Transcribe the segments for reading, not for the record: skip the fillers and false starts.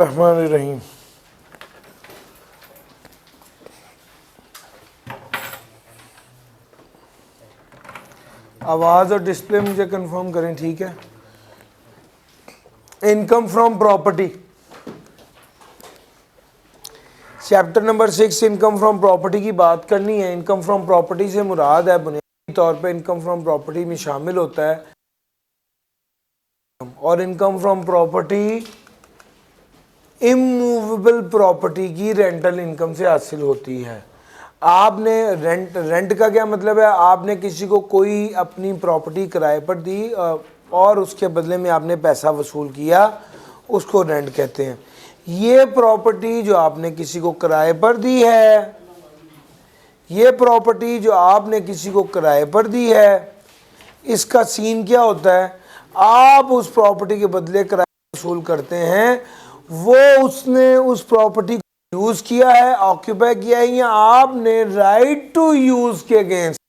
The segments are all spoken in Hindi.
रहमान रहीम। आवाज़ और डिस्प्ले मुझे कंफर्म करें, ठीक है। Income from property, chapter number 6 income from property की बात करनी है। इनकम फ्रॉम प्रॉपर्टी से मुराद है बुनियादी तौर पे इनकम फ्रॉम प्रॉपर्टी में शामिल होता है, और income from property immovable property की रेंटल इनकम से हासिल होती है। आपने रेंट का क्या मतलब है? आपने किसी को कोई अपनी प्रॉपर्टी किराए पर दी और उसके बदले में आपने पैसा वसूल किया, उसको रेंट कहते हैं। ये प्रॉपर्टी जो आपने किसी को किराए पर दी है, ये प्रॉपर्टी जो आपने किसी को किराए पर दी है, इसका सीन क्या होता है? आप उस प्रॉपर्टी के बदले किराया वसूल करते हैं, वो उसने उस प्रॉपर्टी को यूज किया है, ऑक्यूपाई किया है, या आपने राइट टू यूज के अगेंस्ट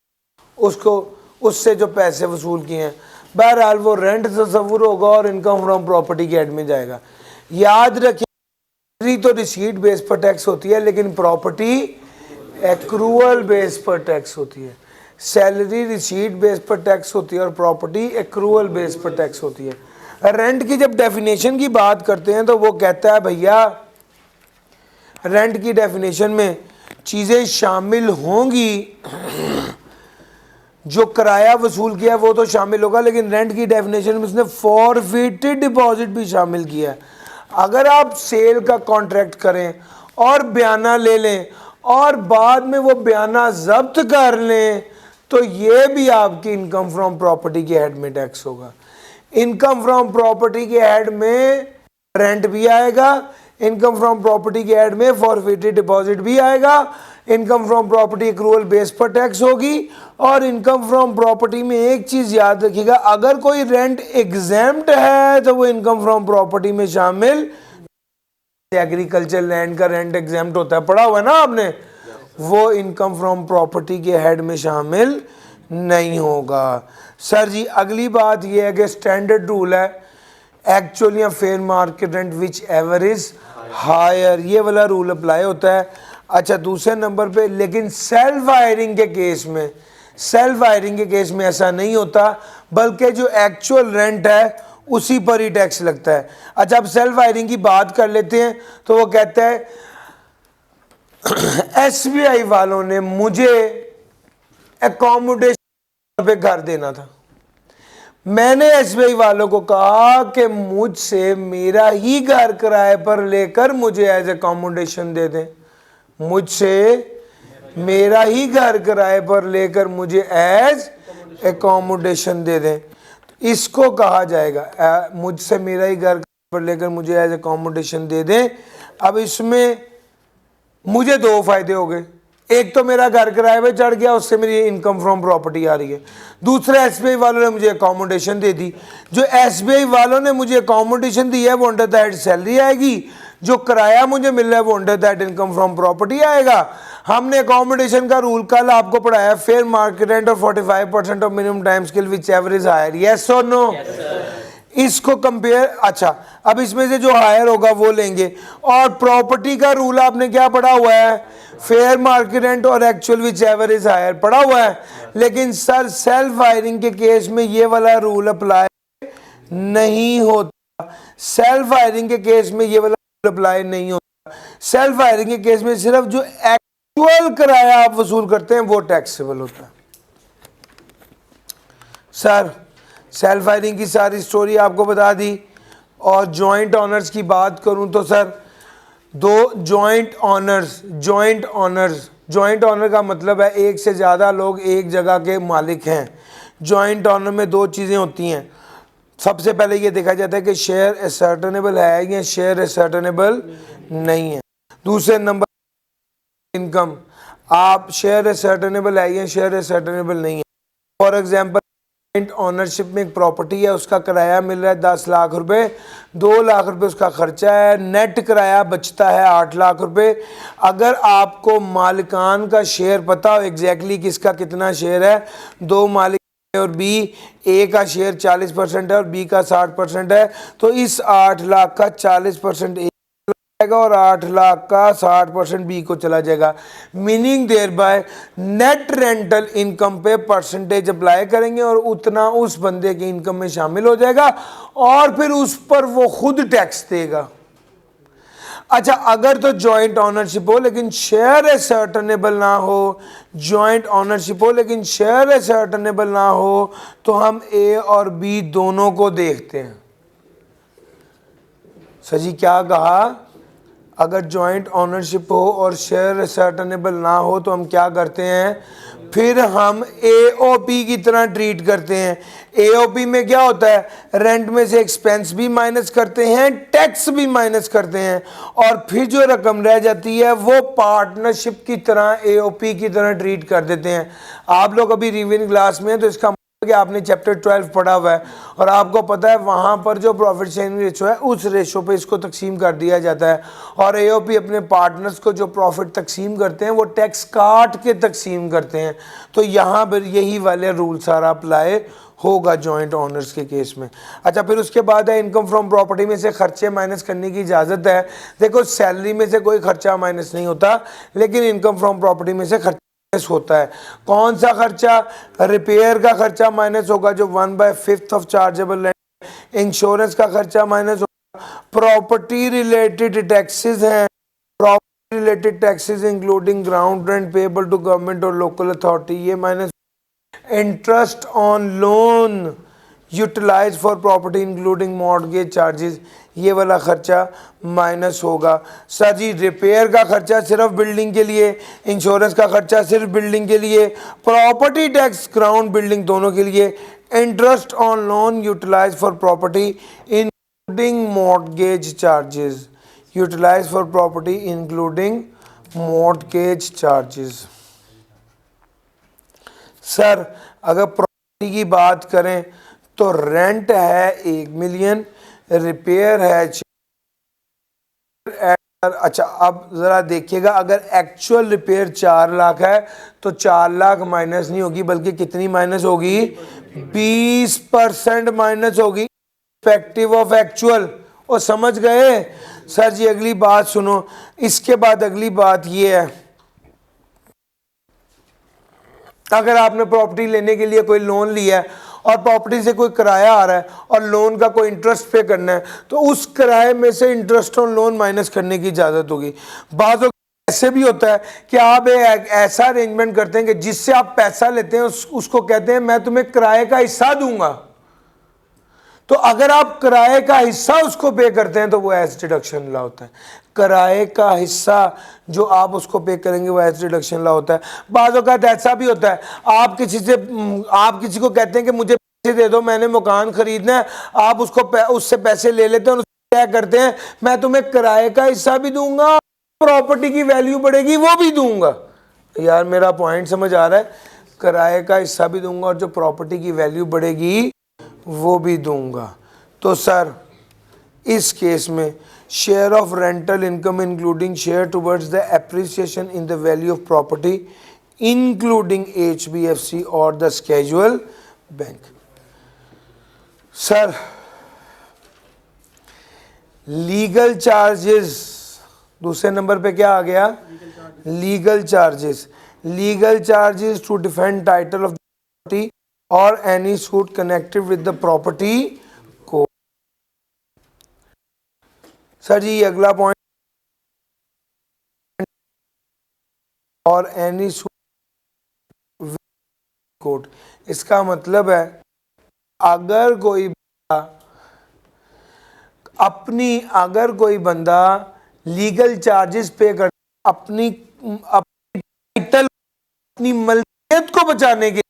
उसको उससे जो पैसे वसूल किए हैं। बहरहाल वो रेंट तस्वुर होगा और इनकम फ्रॉम प्रॉपर्टी के हेड में जाएगा। याद रखिए, तो रिसीट बेस पर टैक्स होती है, लेकिन प्रॉपर्टी एक्रूअल बेस पर टैक्स होती है। सैलरी रिसीट बेस पर टैक्स होती है और प्रॉपर्टी एक्रूअल बेस पर टैक्स होती है। रेंट की जब डेफिनेशन की बात करते हैं तो वो कहता है भैया, रेंट की डेफिनेशन में चीज़ें शामिल होंगी, जो किराया वसूल किया वो तो शामिल होगा, लेकिन रेंट की डेफिनेशन में उसने फॉरफिटेड डिपॉजिट भी शामिल किया है। अगर आप सेल का कॉन्ट्रैक्ट करें और बयाना ले लें और बाद में वो बयाना जब्त कर लें, तो ये भी आपकी इनकम फ्रॉम प्रॉपर्टी के हेड में टैक्स होगा। इनकम फ्रॉम प्रॉपर्टी के हेड में रेंट भी आएगा, इनकम फ्रॉम प्रॉपर्टी के हेड में फॉरफिटेड डिपॉजिट भी आएगा, income from property accrual base पर टैक्स होगी। और इनकम फ्रॉम प्रॉपर्टी में एक चीज याद रखिएगा, अगर कोई रेंट एग्जेम्प्ट है तो वो इनकम फ्रॉम प्रॉपर्टी में शामिल। एग्रीकल्चर लैंड का रेंट एग्जेम्प्ट होता है, पढ़ा हुआ है ना आपने, वो इनकम फ्रॉम प्रॉपर्टी के हेड में शामिल नहीं होगा। सर जी अगली बात यह है कि स्टैंडर्ड रूल है एक्चुअल या fair market rent whichever is higher, ये वाला रूल अप्लाई होता है। अच्छा, दूसरे नंबर पे लेकिन सेल्फ हायरिंग के केस में, सेल्फ हायरिंग के केस में ऐसा नहीं होता, बल्कि जो एक्चुअल रेंट है उसी पर ही टैक्स लगता है। अच्छा, अब सेल्फ हायरिंग की बात कर लेते हैं। तो वो कहता है एसबीआई वालों ने मुझे एकोमोडेशन पे घर देना था, मैंने एसबीआई वालों को कहा कि मुझसे मेरा ही घर किराए पर लेकर मुझे एज एकोमोडेशन दे दें, मुझसे मेरा ही घर किराए पर लेकर मुझे एज एकोमोडेशन दे दें। इसको कहा जाएगा मुझसे मेरा ही घर पर लेकर मुझे एज एकोमोडेशन दे दें। अब इसमें मुझे दो फायदे हो गए, एक तो मेरा घर किराए पे चढ़ गया, उससे मेरी इनकम फ्रॉम प्रॉपर्टी आ रही है। दूसरा, एसबीआई वालों ने मुझे अकोमोडेशन दे दी। जो एसबीआई वालों ने मुझे अकोमोडेशन दी है वो अंडर दैट सैलरी आएगी, जो किराया मुझे मिल रहा है वो under that income from property आएगा। हमने अकोमोडेशन का रूल कल आपको पढ़ाया, फेयर मार्केट रेंट और 45% of minimum time scale whichever is higher, yes और नो। इसको कंपेयर, अच्छा अब इसमें से जो हायर होगा वो लेंगे। और प्रॉपर्टी का रूल आपने क्या पढ़ा हुआ है? फेयर मार्केट रेंट और actual whichever is higher पढ़ा हुआ है। लेकिन सर सेल्फ हायरिंग के केस में ये वाला रूल अप्लाई नहीं होता, सेल्फ हायरिंग के केस में ये वाला रूल अप्लाई नहीं होता। सेल्फ हायरिंग के केस में सिर्फ जो एक्चुअल किराया आप वसूल करते हैं वो टैक्सेबल होता है। सर सेल्फ हायरिंग की सारी स्टोरी आपको बता दी। और जॉइंट ऑनर्स की बात करूं तो सर दो जॉइंट ऑनर का मतलब है एक से ज़्यादा लोग एक जगह के मालिक हैं। जॉइंट ऑनर में दो चीज़ें होती हैं। सबसे पहले ये देखा जाता है कि शेयर असर्टेनेबल है या शेयर असर्टेनेबल नहीं है। दूसरे नंबर इनकम, आप शेयर असर्टेनेबल है या शेयर असर्टेनेबल नहीं है। फॉर एग्जाम्पल ऑनरशिप में एक प्रॉपर्टी है, उसका किराया मिल रहा है 10 लाख रुपए, 2 लाख रुपए उसका खर्चा है, नेट किराया बचता है 8 लाख रुपए। अगर आपको मालिकान का शेयर पता हो एग्जैक्टली किसका कितना शेयर है, दो मालिक और बी, ए का शेयर 40% है और बी का 60% है, तो इस 8 लाख का 40% ए जाएगा और 8 लाख का 60% बी को चला जाएगा। Meaning thereby net rental income पे परसेंटेज अप्लाई करेंगे और उतना उस बंदे की इनकम में शामिल हो जाएगा और फिर उस पर वो खुद टैक्स देगा। अच्छा, अगर तो जॉइंट ऑनरशिप हो लेकिन शेयर असर्टेनेबल ना हो, जॉइंट ऑनरशिप हो लेकिन शेयर असर्टेनेबल ना हो, तो हम ए और बी दोनों को देखते हैं। सर जी क्या कहा? अगर जॉइंट ऑनरशिप हो और शेयर असर्टेनेबल ना हो तो हम क्या करते हैं? फिर हम एओपी की तरह ट्रीट करते हैं। एओपी में क्या होता है? रेंट में से एक्सपेंस भी माइनस करते हैं, टैक्स भी माइनस करते हैं और फिर जो रकम रह जाती है वो पार्टनरशिप की तरह एओपी की तरह ट्रीट कर देते हैं। आप लोग अभी रिविजन क्लास में हैं तो इसका कि आपने चैप्टर 12 पढ़ा हुआ है और आपको पता है वहां पर जो प्रॉफिट शेयरिंग रेशो है उस रेशो पे इसको तकसीम कर दिया जाता है और एओपी अपने पार्टनर्स को जो प्रॉफिट तकसीम करते हैं वो टैक्स काट के तकसीम करते हैं। तो यहाँ पर यही वाले रूल सारा अप्लाई होगा जॉइंट ओनर्स के केस में। अच्छा, फिर उसके बाद है इनकम फ्रॉम प्रॉपर्टी में से खर्चे माइनस करने की इजाज़त है। देखो, सैलरी में से कोई खर्चा माइनस नहीं होता लेकिन इनकम फ्रॉम प्रॉपर्टी में से खर्चा होता है। कौन सा खर्चा? रिपेयर का खर्चा माइनस होगा जो 1/5 ऑफ चार्जेबल रेंट। इंश्योरेंस का खर्चा माइनस होगा। प्रॉपर्टी रिलेटेड टैक्सेस हैं, property related taxes including ground rent payable to government और लोकल अथॉरिटी, ये minus. Interest on loan utilise for property including mortgage charges, ये वाला खर्चा माइनस होगा। सर जी, रिपेयर का खर्चा सिर्फ बिल्डिंग के लिए, इंश्योरेंस का खर्चा सिर्फ बिल्डिंग के लिए, प्रॉपर्टी टैक्स ग्राउंड बिल्डिंग दोनों के लिए। Interest on loan utilise for property including mortgage charges, utilise for property including mortgage charges. Sir, अगर प्रॉपर्टी की बात करें तो रेंट है 1 मिलियन, रिपेयर है। अच्छा, अब ज़रा देखिएगा, अगर एक्चुअल रिपेयर 4 लाख है तो 4 लाख माइनस नहीं होगी बल्कि कितनी माइनस होगी? 20% माइनस होगी इफेक्टिव ऑफ एक्चुअल। और समझ गए? सर जी अगली बात सुनो, इसके बाद अगली बात ये है, अगर आपने प्रॉपर्टी लेने के लिए कोई लोन लिया है और प्रॉपर्टी से कोई किराया आ रहा है और लोन का कोई इंटरेस्ट पे करना है तो उस किराए में से इंटरेस्ट ऑन लोन माइनस करने की इजाज़त होगी। बाज़ ऐसे भी होता है कि आप एक ऐसा अरेंजमेंट करते हैं कि जिससे आप पैसा लेते हैं उसको कहते हैं मैं तुम्हें किराए का हिस्सा दूंगा। तो अगर आप किराए का हिस्सा उसको पे करते हैं तो वो एज डिडक्शन ला होता है। किराए का हिस्सा जो आप उसको पे करेंगे वो एज डिडक्शन ला होता है। बाज़ औक़ात ऐसा भी होता है, आप किसी को कहते हैं कि मुझे पैसे दे दो, मैंने मकान खरीदना है, आप उससे पैसे ले लेते हैं और क्या करते हैं, मैं तुम्हें किराए का हिस्सा भी दूंगा, प्रॉपर्टी की वैल्यू बढ़ेगी वो भी दूंगा। यार मेरा पॉइंट समझ आ रहा है? किराए का हिस्सा भी दूंगा और जो प्रॉपर्टी की वैल्यू बढ़ेगी वो भी दूंगा। तो सर इस केस में share of rental income including share towards the appreciation in the value of property including HBFC और the scheduled bank. Sir legal charges दूसरे नंबर पे क्या आ गया? Legal charges. Legal charges to defend title of property और any suit connected with the property को। सर जी ये अगला पॉइंट, और एनी सूट कोर्ट, इसका मतलब है अगर कोई बंदा लीगल चार्जेस पे कर अपनी टाइटल अपनी मलकियत को बचाने के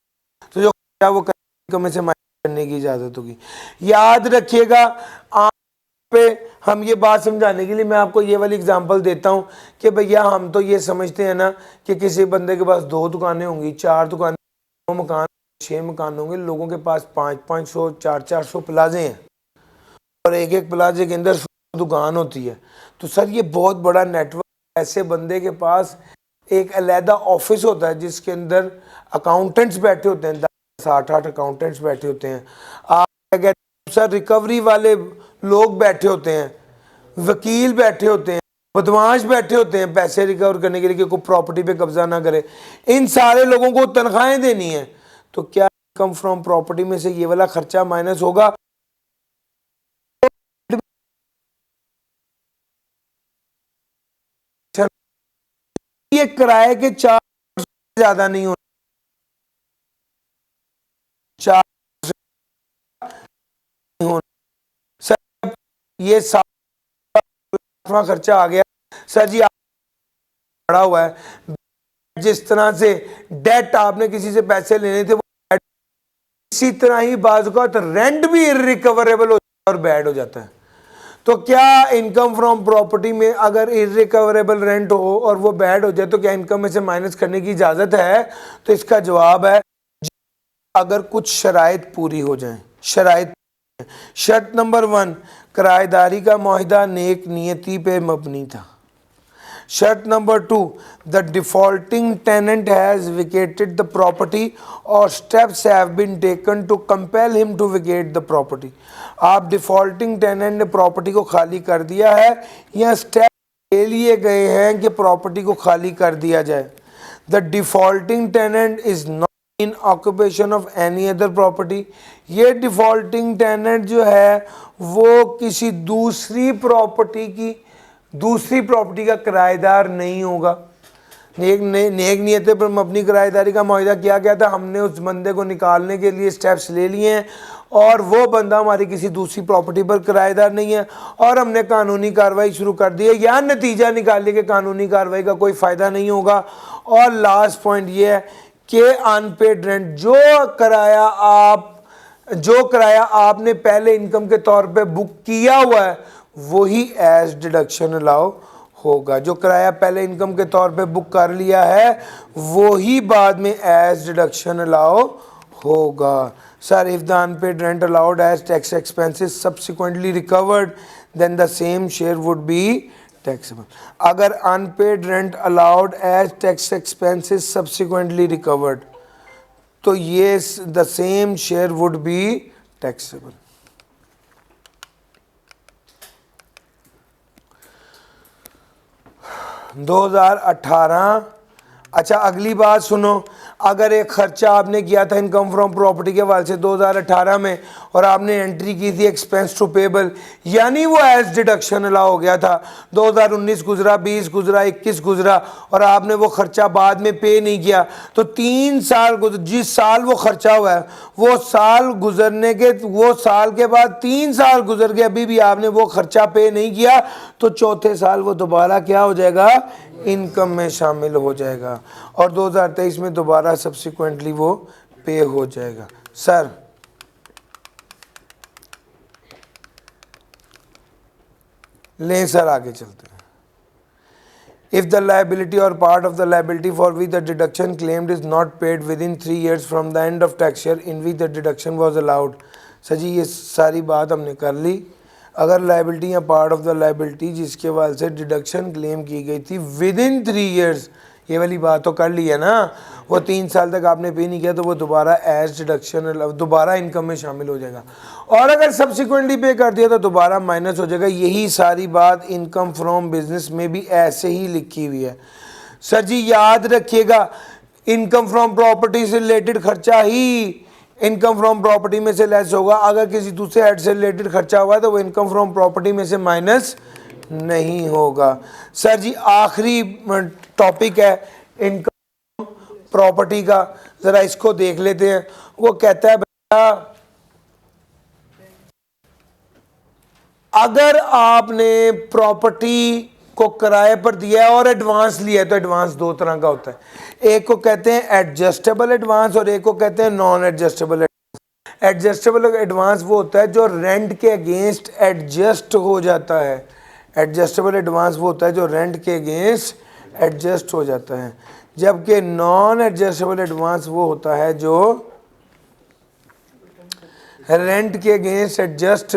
तो जो वो में से माइनस करने की इजाजत होगी। याद रखिएगा, पे हम ये बात समझाने के लिए मैं आपको ये वाली एग्जांपल देता हूँ कि भैया हम तो ये समझते हैं ना कि किसी बंदे के पास 2 दुकानें होंगी, 4 दुकानें, 2 मकान, 6 मकान होंगे, लोगों के पास 500-500 400-400 प्लाजे हैं और एक प्लाजे के अंदर 100 दुकान होती है। तो सर ये बहुत बड़ा नेटवर्क। ऐसे बंदे के पास एक अलहदा ऑफिस होता है जिसके अंदर अकाउंटेंट्स बैठे होते हैं, 10-8 अकाउंटेंट्स बैठे होते हैं। आप कहते हैं सर रिकवरी वाले लोग बैठे होते हैं, वकील बैठे होते हैं, बदमाश बैठे होते हैं पैसे रिकवर करने के लिए कि कोई प्रॉपर्टी पे कब्जा ना करे। इन सारे लोगों को तनख्वाहें देनी है, तो क्या इनकम फ्रॉम प्रॉपर्टी में से ये वाला खर्चा माइनस होगा? ये किराए के 4 ज्यादा नहीं होना, 4 नहीं होना सर। ये 7वां खर्चा आ गया सर जी, पड़ा हुआ है। जिस तरह से डेट आपने किसी से पैसे लेने थे, वो इसी तरह ही बाजू का तो रेंट भी इरिकवरेबल और बैड हो जाता है। तो क्या इनकम फ्रॉम प्रॉपर्टी में अगर इरिकवरेबल रेंट हो और वो बैड हो जाए तो क्या इनकम में से माइनस करने की इजाजत है? तो इसका जवाब है अगर कुछ शराइत पूरी हो जाए। शर्त नंबर 1, किराएदारी का मुआहिदा नेक नियति पे मबनी था। शर्त नंबर 2, the defaulting tenant has vacated the property और steps have been taken to compel him to vacate the property. आप डिफॉल्टिंग टेनेंट ने प्रॉपर्टी को खाली कर दिया है या स्टेप ले लिए गए हैं कि प्रॉपर्टी को खाली कर दिया जाए। The defaulting tenant is not in occupation of any other property. ये डिफॉल्टिंग टेनेंट जो है वो किसी दूसरी प्रॉपर्टी का किराएदार नहीं होगा। नेक नियत पर मबनी किराएदारी का मुआहिदा किया गया था, हमने उस बंदे को निकालने के लिए स्टेप्स ले लिए हैं और वो बंदा हमारी किसी दूसरी प्रॉपर्टी पर किराएदार नहीं है और हमने कानूनी कार्रवाई शुरू कर दी है। या नतीजा निकालिए कि कानूनी कार्रवाई का कोई फ़ायदा नहीं होगा। और लास्ट पॉइंट ये है कि अनपेड रेंट, जो किराया आपने पहले इनकम के तौर पे बुक किया हुआ है वही एज डिडक्शन अलाउ होगा। जो किराया पहले इनकम के तौर पे बुक कर लिया है वही बाद में एज डिडक्शन अलाउ होगा। Sir, if the unpaid rent allowed as tax expenses subsequently recovered then the same share would be taxable. अगर unpaid rent allowed as tax expenses subsequently recovered तो ये the same share would be taxable. अच्छा, अगली बात सुनो। अगर एक खर्चा आपने किया था इनकम फ्रॉम प्रॉपर्टी के हवाले से 2018 में और आपने एंट्री की थी एक्सपेंस टू पेबल, यानी वो एज डिडक्शन अलाउ हो गया था। 2019 गुजरा, 20 गुजरा, 21 गुजरा और आपने वो खर्चा बाद में पे नहीं किया, तो 3 साल जिस साल वो खर्चा हुआ है वो साल के बाद 3 साल गुजर गए, अभी भी आपने वो खर्चा पे नहीं किया, तो चौथे साल वो दोबारा क्या हो जाएगा? इनकम में शामिल हो जाएगा और 2023 में दोबारा सब्सिक्वेंटली वो पे हो जाएगा। सर, लें सर, आगे चलते हैं। If the liability or part of the liability for which the deduction claimed is not paid within 3 years from the end of tax year in which the deduction was allowed. Sir ji, ये सारी बात हमने कर ली। अगर लायबिलिटी या पार्ट ऑफ द लायबिलिटी जिसके वाल से डिडक्शन क्लेम की गई थी विद इन 3 years, ये वाली बात तो कर ली है ना, वो 3 साल तक आपने पे नहीं किया तो वो दोबारा एज डिडक्शन दोबारा इनकम में शामिल हो जाएगा। और अगर सब्सिक्वेंटली पे कर दिया तो दोबारा माइनस हो जाएगा। यही सारी बात इनकम फ्रॉम बिजनेस में भी ऐसे ही लिखी हुई है। सर जी, याद रखिएगा, इनकम फ्रॉम प्रॉपर्टी से रिलेटेड खर्चा ही इनकम फ्रॉम प्रॉपर्टी में से लेस होगा। अगर किसी दूसरे हेड से रिलेटेड खर्चा हुआ है तो वो इनकम फ्रॉम प्रॉपर्टी में से माइनस नहीं होगा। सर जी, आखिरी टॉपिक है इनकम प्रॉपर्टी का, जरा इसको देख लेते हैं। वो कहता है भैया, अगर आपने प्रॉपर्टी को किराए पर दिया है और एडवांस लिया है तो एडवांस 2 तरह का होता है। एक को कहते हैं एडजस्टेबल एडवांस और एक को कहते हैं non adjustable advance. Adjustable advance वो होता है जो रेंट के अगेंस्ट एडजस्ट हो जाता है। एडजस्टेबल एडवांस वो होता है जो रेंट के अगेंस्ट एडजस्ट हो जाता है, जबकि नॉन एडजस्टेबल एडवांस वो होता है जो रेंट के अगेंस्ट एडजस्ट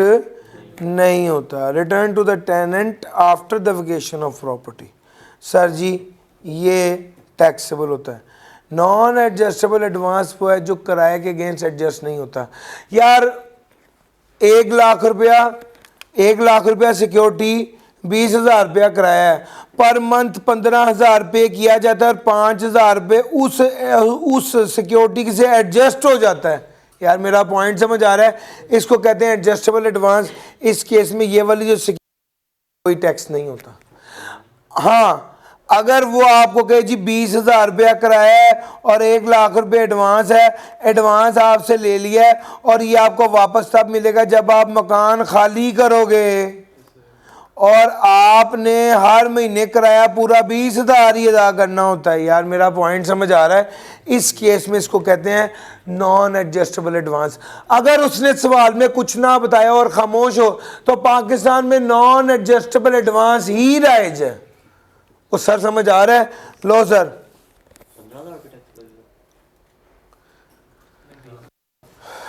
नहीं होता। Return to the tenant after the vacation of property. Sir ji, ये टैक्सेबल होता है। नॉन एडजस्टेबल एडवांस वो है जो किराए के अगेंस्ट एडजस्ट नहीं होता। यार, 1 लाख रुपया सिक्योरिटी 20,000 रुपया किराया है, पर मंथ 15,000 पे किया जाता है और 5,000 रुपये उस सिक्योरिटी से एडजस्ट हो जाता है। यार मेरा पॉइंट समझ आ रहा है? इसको कहते हैं एडजस्टेबल एडवांस। इस केस में ये वाली जो कोई टैक्स नहीं होता। हाँ, अगर वो आपको कहे जी 20,000 रुपया किराया है और 1,00,000 रुपये एडवांस है, एडवांस आपसे ले लिया है और ये आपको वापस तब मिलेगा जब आप मकान खाली करोगे, और आपने हर महीने किराया पूरा 20,000 ही अदा करना होता है। यार मेरा पॉइंट समझ आ रहा है? इस केस में इसको कहते हैं नॉन एडजस्टेबल एडवांस। अगर उसने सवाल में कुछ ना बताया और खामोश हो तो पाकिस्तान में नॉन एडजस्टेबल एडवांस ही राइज है। वो सर समझ आ रहा है? लो सर,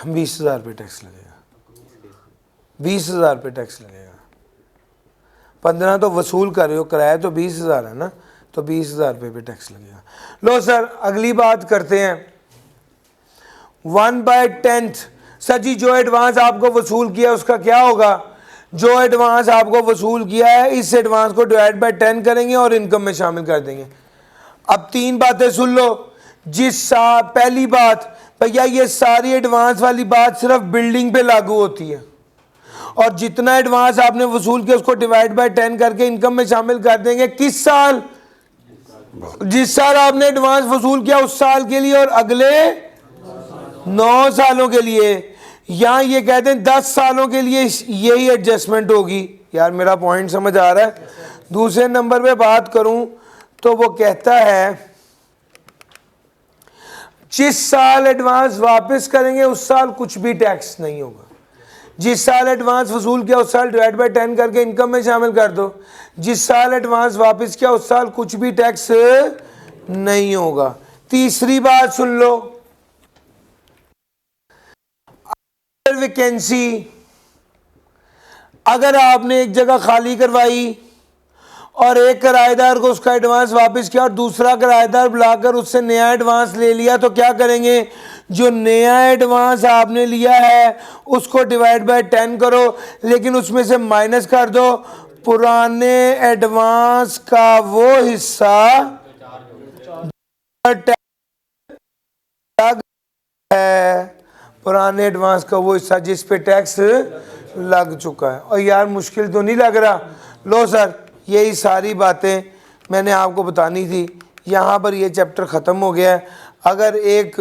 20,000 रुपये टैक्स लगेगा, 20,000 रुपये टैक्स लगेगा। 15 तो वसूल कर रहे हो, किराया तो 20,000 है ना, तो 20,000 रुपये पे टैक्स लगेगा। लो सर अगली बात करते हैं, 1/10। सर जी जो एडवांस आपको वसूल किया उसका क्या होगा? जो एडवांस आपको वसूल किया है इस एडवांस को डिवाइड बाय 10 करेंगे और इनकम में शामिल कर देंगे। अब 3 बातें सुन लो। पहली बात, भैया ये सारी एडवांस वाली बात सिर्फ बिल्डिंग पे लागू होती है, और जितना एडवांस आपने वसूल किया उसको डिवाइड बाय 10 करके इनकम में शामिल कर देंगे। किस साल? जिस साल आपने एडवांस वसूल किया उस साल के लिए, और अगले 9 सालों के लिए। यहां ये कहते हैं 10 सालों के लिए यही एडजस्टमेंट होगी। यार मेरा पॉइंट समझ आ रहा है? दूसरे नंबर पे बात करूं तो वो कहता है जिस साल एडवांस वापस करेंगे उस साल कुछ भी टैक्स नहीं होगा। जिस साल एडवांस वसूल किया उस साल डिवाइड बाय 10 करके इनकम में शामिल कर दो। जिस साल एडवांस वापस किया उस साल कुछ भी टैक्स नहीं होगा। तीसरी बात सुन लो, वैकेंसी, अगर आपने एक जगह खाली करवाई और एक किराएदार को उसका एडवांस वापस किया और दूसरा किराएदार बुलाकर उससे नया एडवांस ले लिया, तो क्या करेंगे? जो नया एडवांस आपने लिया है उसको डिवाइड बाय 10 करो, लेकिन उसमें से माइनस कर दो पुराने एडवांस का वो हिस्सा है, पुराने एडवांस का वो हिस्सा जिस पे टैक्स लग चुका है। और यार मुश्किल तो नहीं लग रहा? लो सर यही सारी बातें मैंने आपको बतानी थी। यहाँ पर ये चैप्टर ख़त्म हो गया है। अगर एक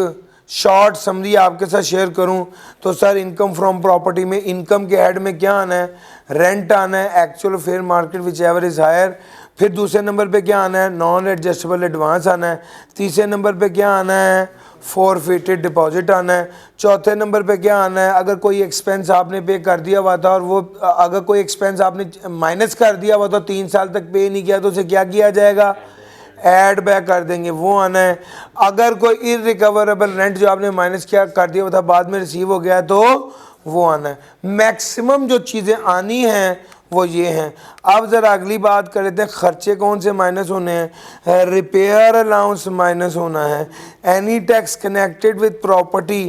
शॉर्ट समरी आपके साथ शेयर करूं तो सर इनकम फ्रॉम प्रॉपर्टी में इनकम के हेड में क्या आना है? रेंट आना है, actual fair market whichever is higher. फिर दूसरे नंबर पे क्या आना है? नॉन एडजस्टेबल एडवांस आना है। तीसरे नंबर पे क्या आना है? फॉरफिटेड डिपॉजिट आना है। चौथे नंबर पे क्या आना है? अगर कोई एक्सपेंस आपने पे कर दिया हुआ था और वो अगर कोई एक्सपेंस आपने माइनस कर दिया हुआ था 3 साल तक पे नहीं किया तो उसे क्या किया जाएगा? ऐड बैक कर देंगे, वो आना है। अगर कोई इरिकवरेबल रेंट जो आपने माइनस किया कर दिया हुआ था बाद में रिसीव हो गया तो वो आना है। मैक्सिमम जो चीज़ें आनी हैं वो ये हैं। अब ज़रा अगली बात कर लेते हैं, खर्चे कौन से माइनस होने हैं? रिपेयर अलाउंस माइनस होना है। Any tax connected with property,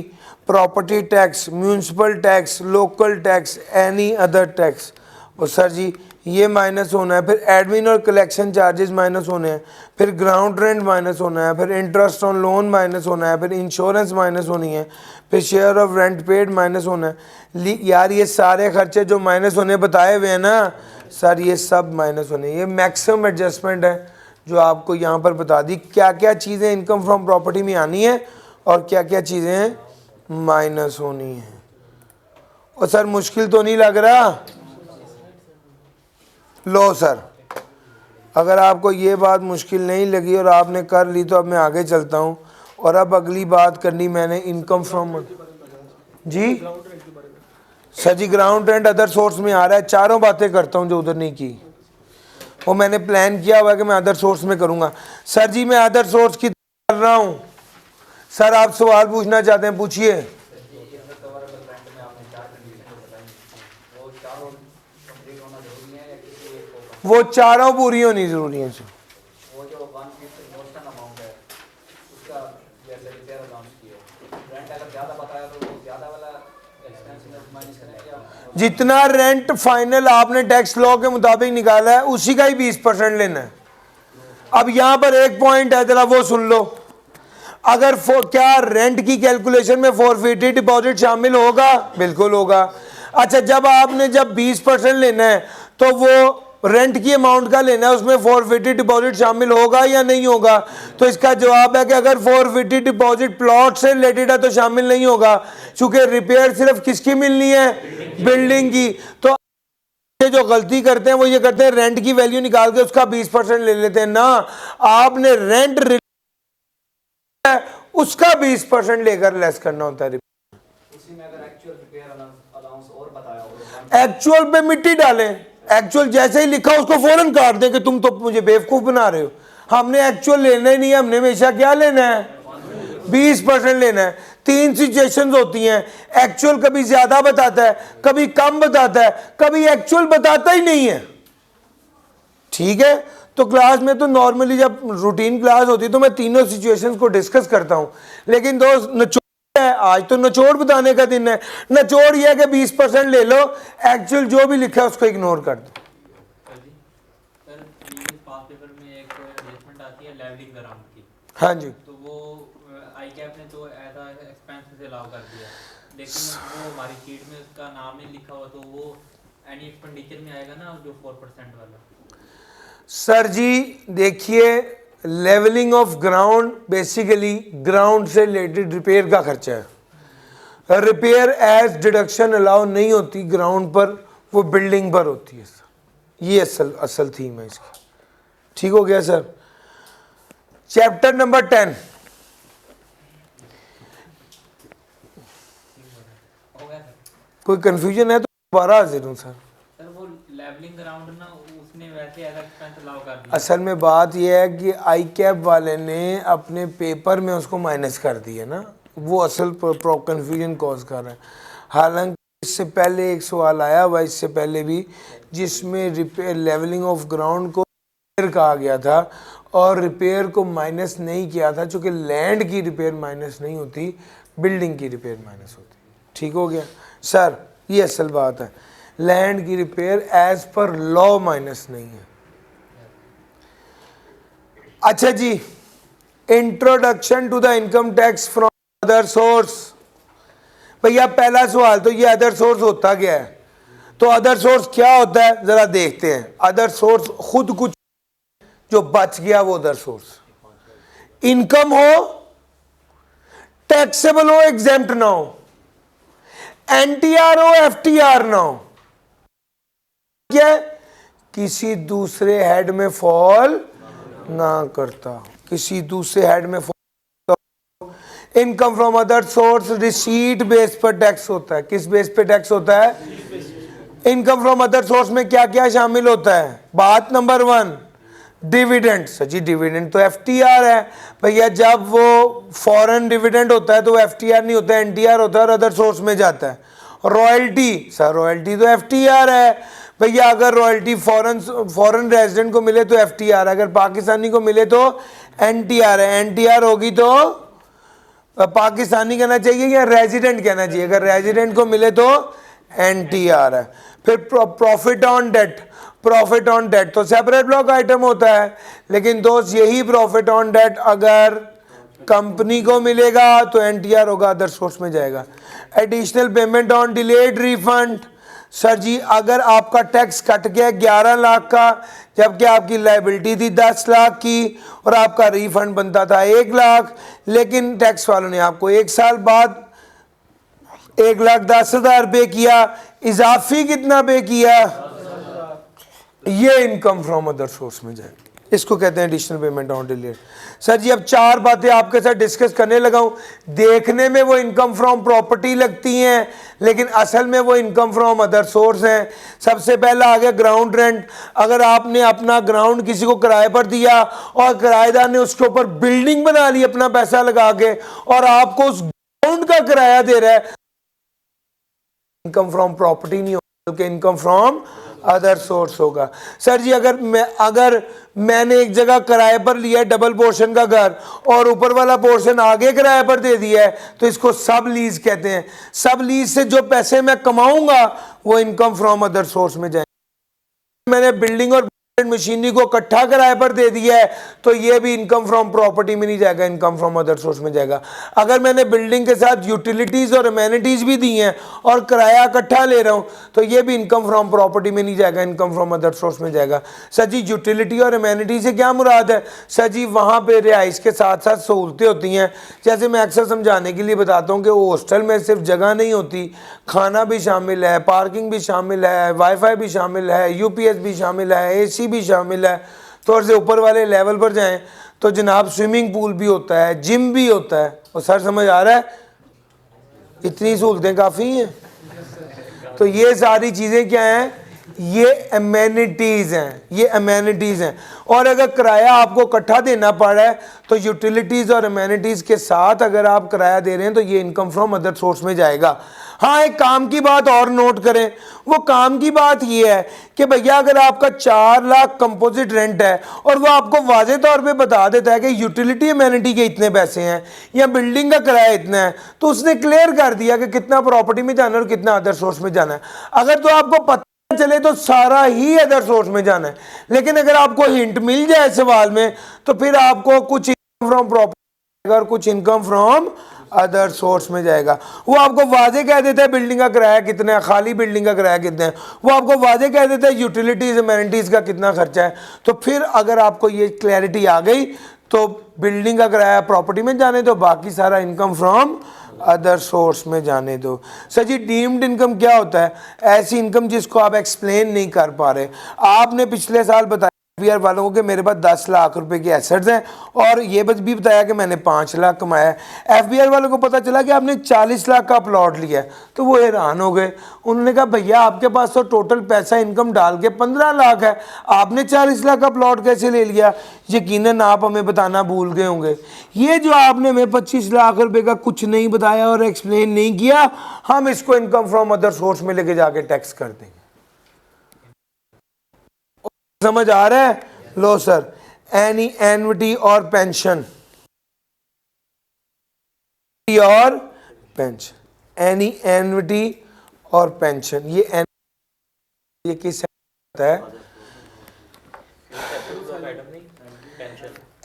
property tax, municipal tax, local tax, any other tax, और सर जी ये माइनस होना है। फिर एडमिन और कलेक्शन चार्जेस माइनस होने हैं। फिर ग्राउंड रेंट माइनस होना है। फिर इंटरेस्ट ऑन लोन माइनस होना है। फिर इंश्योरेंस माइनस होनी है। फिर share of rent paid minus होना है। यार ये सारे खर्चे जो माइनस होने बताए हुए हैं ना सर, ये सब माइनस होने। ये मैक्सिमम एडजस्टमेंट है जो आपको यहाँ पर बता दी, क्या क्या चीज़ें इनकम फ्रॉम प्रॉपर्टी में आनी है और क्या क्या चीज़ें माइनस होनी है। और सर मुश्किल तो नहीं लग रहा? लो सर, अगर आपको ये बात मुश्किल नहीं लगी और आपने कर ली तो अब मैं आगे चलता हूँ। और अब अगली बात करनी मैंने इनकम फ्रॉम, जी सर जी ग्राउंड रेंट अदर सोर्स में आ रहा है। चारों बातें करता हूँ जो उधर नहीं की, वो मैंने प्लान किया हुआ है कि मैं अदर सोर्स में करूँगा। सर जी मैं अदर सोर्स की कर रहा हूँ। सर आप सवाल पूछना चाहते हैं, पूछिए। वो चारों पूरी होनी जरूरी है। वो जो 1/5 मोशन अमाउंट है उसका जैसे रिपेयर अलाउंस की है, रेंट अगर ज़्यादा बताया तो वो ज़्यादा वाला एक्सपेंस में माइनस करें या जितना रेंट फाइनल आपने टैक्स लॉ के मुताबिक निकाला है उसी का ही 20% लेना है। अब यहां पर एक पॉइंट है, जरा वो सुन लो। अगर क्या रेंट की कैलकुलेशन में फॉरफिटेड डिपॉजिट शामिल होगा? बिल्कुल होगा। अच्छा, जब 20% लेना है तो वो रेंट की अमाउंट का लेना है, उसमें फॉरफिटेड डिपॉजिट शामिल होगा या नहीं होगा? तो इसका जवाब है कि अगर फॉरफिटेड डिपॉजिट प्लॉट से रिलेटेड है तो शामिल नहीं होगा, क्योंकि रिपेयर सिर्फ किसकी मिलनी है? बिल्डिंग की। तो ये जो गलती करते हैं वो ये करते हैं, रेंट की वैल्यू निकाल के उसका 20% ले लेते हैं। ना, आपने रेंट उसका 20% लेकर लेस करना होता है। उसी में अगर एक्चुअल रिपेयर अलाउंस और बताया हो, एक्चुअल पे मिट्टी डालें, एक्चुअल जैसे ही लिखा उसको फौरन काट दें कि तुम तो मुझे बेवकूफ बना रहे हो। हमने एक्चुअल लेना ही नहीं है, हमने हमेशा क्या लेना है? 20% लेना है। 3 सिचुएशंस होती हैं, एक्चुअल कभी ज्यादा बताता है, कभी कम बताता है, कभी एक्चुअल बताता ही नहीं है। ठीक है, तो क्लास में तो नॉर्मली जब रूटीन क्लास होती है तो मैं तीनों सिचुएशंस को डिस्कस करता हूं, लेकिन दोस्त निचोड़ है, आज तो निचोड़ बताने का दिन है। निचोड़ यह है कि 20% ले लो, एक्चुअल जो भी लिखा है उसको इग्नोर कर दो। हाँ जी, तो वो आईकैप ने तो ऐसा एक्सपेंस से अलाउ कर दिया, लेकिन वो हमारी शीट में उसका नाम नहीं लिखा हुआ, तो वो एनी एक्सपेंडिचर में आएगा ना जो 4% वाला। सर जी देखिए, levelling of ground basically ground से रिलेटेड रिपेयर का खर्चा है। रिपेयर एज डिडक्शन अलाउ नहीं होती ग्राउंड पर, वो बिल्डिंग पर होती है सर। ये असल थीम है इसकी। ठीक हो गया सर। Chapter number 10। कोई कंफ्यूजन है तो दोबारा हाजिर हूँ सर। सर वो लेवलिंग ग्राउंड ना उसने वैसे एज एक्सपेंस अलाउ कर दिया। असल में बात यह है कि आई कैप वाले ने अपने पेपर में उसको माइनस कर दिया ना, वो असल कंफ्यूजन कॉज कर रहा है। हालांकि इससे पहले एक सवाल आया हुआ, इससे पहले भी, जिसमें रिपेयर लेवलिंग ऑफ ग्राउंड को रिपेयर कहा गया था और रिपेयर को माइनस नहीं किया था, चूँकि लैंड की रिपेयर माइनस नहीं होती, बिल्डिंग की रिपेयर माइनस होती। ठीक हो गया सर, ये असल बात है। लैंड की repair as per law minus नहीं है। अच्छा जी, introduction to the income tax from other source. भैया पहला सवाल तो ये अदर सोर्स होता क्या है? तो अदर सोर्स क्या होता है जरा देखते हैं। अदर सोर्स खुद कुछ जो बच गया वो अदर सोर्स। इनकम हो, टैक्सेबल हो, एग्जेम्प्ट ना हो, एनटीआर हो, एफटीआर ना हो, क्या है? किसी दूसरे हेड में फॉल ना करता, किसी दूसरे हेड में fall. Income from other source receipt base पर टैक्स होता है। किस बेस पे टैक्स होता है? इनकम फ्रॉम अदर सोर्स में क्या क्या शामिल होता है? बात नंबर 1, डिविडेंड। सची डिविडेंड तो एफटीआर है भैया। जब वो फॉरेन डिविडेंड होता है तो वो एफटीआर नहीं होता है, एनटीआर होता है और अदर सोर्स में जाता है। रॉयल्टी, सर रॉयल्टी तो एफटीआर है भैया। अगर रॉयल्टी फॉरेन रेजिडेंट को मिले तो एफटीआर, अगर पाकिस्तानी को मिले तो एनटीआर है। एनटीआर होगी तो पाकिस्तानी कहना चाहिए या रेजिडेंट कहना चाहिए? अगर रेजिडेंट को मिले तो एनटीआर है। फिर profit on debt. Profit on debt तो सेपरेट ब्लॉक आइटम होता है, लेकिन दोस्त यही प्रॉफिट ऑन डेट अगर कंपनी को मिलेगा तो एनटीआर होगा, अदर सोर्स में जाएगा। Additional payment on delayed refund. Sir ji अगर आपका टैक्स कट गया 11 लाख का, जबकि आपकी लायबिलिटी थी 10 लाख की और आपका रिफंड बनता था 1 लाख, लेकिन टैक्स वालों ने आपको 1 साल बाद 1,10,000 पे किया, इजाफी कितना पे किया? ये इनकम फ्रॉम अदर सोर्स में जाए, इसको कहते हैं additional payment on delayed. Sir ji अब 4 बातें आपके साथ डिस्कस करने लगा हूं। देखने में वो इनकम फ्रॉम प्रॉपर्टी लगती हैं, लेकिन असल में वो इनकम फ्रॉम अदर सोर्स हैं। सबसे पहला आ गया ग्राउंड रेंट। अगर आपने अपना ग्राउंड किसी को किराए पर दिया और किराएदार ने उसके ऊपर बिल्डिंग बना ली अपना पैसा लगा के और आपको उस ग्राउंड का किराया दे रहा है, इनकम फ्रॉम प्रॉपर्टी नहीं होगा बल्कि इनकम फ्रॉम अदर सोर्स होगा। सर जी अगर मैंने एक जगह किराए पर लिया है डबल पोर्शन का घर और ऊपर वाला पोर्शन आगे किराए पर दे दिया है तो इसको सब लीज कहते हैं। सब लीज से जो पैसे मैं कमाऊंगा वो इनकम फ्रॉम अदर सोर्स में जाएंगे। मैंने बिल्डिंग और मशीनरी को इकट्ठा किराए पर दे दिया है तो ये भी इनकम फ्रॉम प्रॉपर्टी में नहीं जाएगा, इनकम फ्रॉम अदर सोर्स में जाएगा। अगर मैंने बिल्डिंग के साथ यूटिलिटीज और अमेनिटीज भी दी हैं और किराया इकट्ठा ले रहा हूं तो ये भी इनकम फ्रॉम प्रॉपर्टी में नहीं जाएगा, इनकम फ्रॉम अदर सोर्स में जाएगा। सर जी यूटिलिटी और अमेनिटी से क्या मुराद है? सर जी वहां पे रिहाइश के साथ साथ सहूलतें होती हैं। जैसे मैं अक्सर समझाने के लिए बताता हूँ कि हॉस्टल में सिर्फ जगह नहीं होती, खाना भी शामिल है, पार्किंग भी शामिल है, वाईफाई भी शामिल है, यूपीएस भी शामिल है, एसी भी शामिल है। थोड़े से ऊपर वाले लेवल पर जाएं तो जनाब स्विमिंग पूल भी होता है, जिम भी होता है। और सर समझ आ रहा है? इतनी सहूलतें काफ़ी हैं। तो ये सारी चीज़ें क्या हैं? ये अमेनिटीज़ हैं, ये अमेनिटीज़ हैं। और अगर किराया आपको इकट्ठा देना पड़ रहा है तो यूटिलिटीज़ और अमेनिटीज़ के साथ अगर आप किराया दे रहे हैं तो ये इनकम फ्रॉम अदर सोर्स में जाएगा। हाँ, एक काम की बात और नोट करें, वो काम की बात ये है कि भैया अगर आपका 4 लाख कंपोजिट रेंट है और वो आपको वाजे तौर पे बता देता है कि यूटिलिटी अमेनिटी के इतने पैसे हैं या बिल्डिंग का किराया इतना है, तो उसने क्लियर कर दिया कि कितना प्रॉपर्टी में जाना है और कितना अदर सोर्स में जाना है। अगर तो आपको पता चले तो सारा ही अदर सोर्स में जाना है, लेकिन अगर आपको हिंट मिल जाए सवाल में तो फिर आपको कुछ इनकम फ्रॉम प्रॉपर्टी और कुछ इनकम फ्रॉम अदर सोर्स में जाएगा। वो आपको वाजे कह देता है बिल्डिंग का किराया कितना है, खाली बिल्डिंग का किराया कितना है, वो आपको वाजे कह देता है यूटिलिटीज अमेनिटीज का कितना खर्चा है। तो फिर अगर आपको ये क्लैरिटी आ गई तो बिल्डिंग का किराया प्रॉपर्टी में जाने दो, बाकी सारा इनकम फ्रॉम अदर सोर्स में जाने दो। सर जी डीम्ड इनकम क्या होता है? ऐसी इनकम जिसको आप एक्सप्लेन नहीं कर पा रहे। आपने पिछले साल बताया एफबीआर वालों को कि मेरे पास 10 लाख रुपए के एसेट्स हैं और ये बस भी बताया कि मैंने 5 लाख कमाया है। एफबीआर वालों को पता चला कि आपने 40 लाख का प्लॉट लिया है तो वो हैरान हो गए। उन्होंने कहा भैया आपके पास तो टोटल पैसा इनकम डाल के 15 लाख है, आपने 40 लाख का प्लॉट कैसे ले लिया? यकीनन आप हमें बताना भूल गए होंगे। ये जो आपने हमें 25 लाख रुपए का कुछ नहीं बताया और एक्सप्लेन नहीं किया, हम इसको इनकम फ्रॉम अदर सोर्स में लेके जाके टैक्स कर देंगे। समझ आ रहा है? लो सर, एनी एन्युटी और पेंशन और पेंशन, एनी एन्युटी और पेंशन, ये किस है?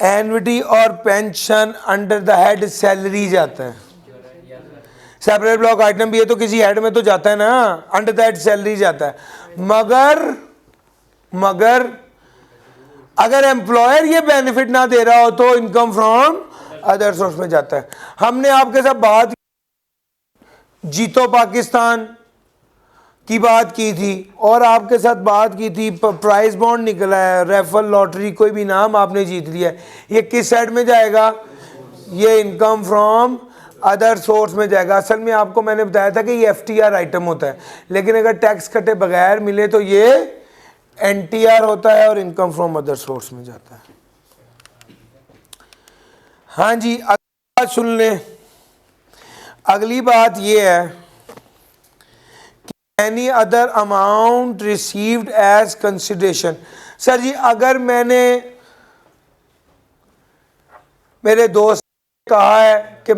एन्युटी और pension under the head salary जाता है। सेपरेट ब्लॉक आइटम भी है तो किसी हेड में तो जाता है ना, अंडर द हेड सैलरी जाता है। मगर अगर एम्प्लॉयर ये बेनिफिट ना दे रहा हो तो इनकम फ्रॉम अदर सोर्स में जाता है। हमने आपके साथ बात जीतो पाकिस्तान की बात की थी और आपके साथ बात की थी प्राइज बॉन्ड निकला है, रेफर लॉटरी, कोई भी नाम आपने जीत लिया है, ये किस साइड में जाएगा? ये इनकम फ्रॉम अदर सोर्स में जाएगा। असल में आपको मैंने बताया था कि ये एफटीआर आइटम होता है, लेकिन अगर टैक्स कटे बगैर मिले तो ये एनटीआर होता है और इनकम फ्रॉम अदर सोर्स में जाता है। हाँ जी, अगली बात सुन लें। अगली बात ये है कि any other amount received as consideration. Sir ji अगर मैंने मेरे दोस्त ने कहा है कि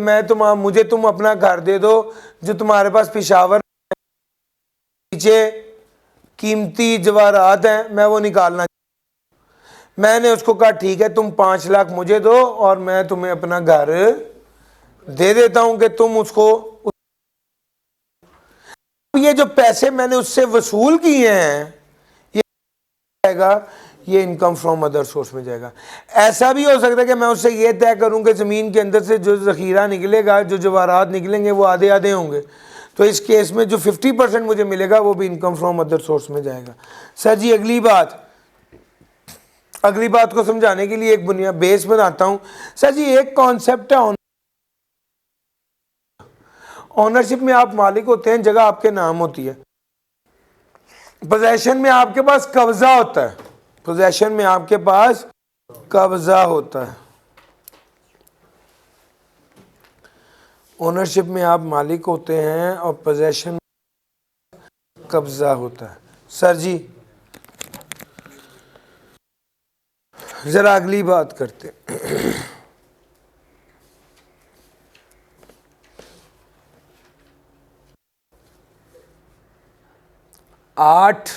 मुझे तुम अपना घर दे दो जो तुम्हारे पास पिशावर नीचे कीमती जवाहरात हैं, मैं वो निकालना, मैंने उसको कहा ठीक है तुम 5 लाख मुझे दो और मैं तुम्हें अपना घर दे देता हूं कि तुम उसको, ये जो पैसे मैंने उससे वसूल किए हैं ये जाएगा, ये इनकम फ्रॉम अदर सोर्स में जाएगा। ऐसा भी हो सकता है कि मैं उससे ये तय करूं कि ज़मीन के अंदर से जो ज़ख़ीरा निकलेगा, जो जवाहरात निकलेंगे वो आधे आधे होंगे, तो इस केस में जो 50% मुझे मिलेगा वो भी इनकम फ्रॉम अदर सोर्स में जाएगा। सर जी अगली बात को समझाने के लिए एक बुनियाद बेस बनाता हूं। सर जी एक कॉन्सेप्ट है ओनरशिप में आप मालिक होते हैं, जगह आपके नाम होती है। पोजेशन में आपके पास कब्जा होता है, पोजेशन में आपके पास कब्जा होता है। ओनरशिप में आप मालिक होते हैं और पोजेशन में कब्जा होता है। सर जी जरा अगली बात करते हैं। 8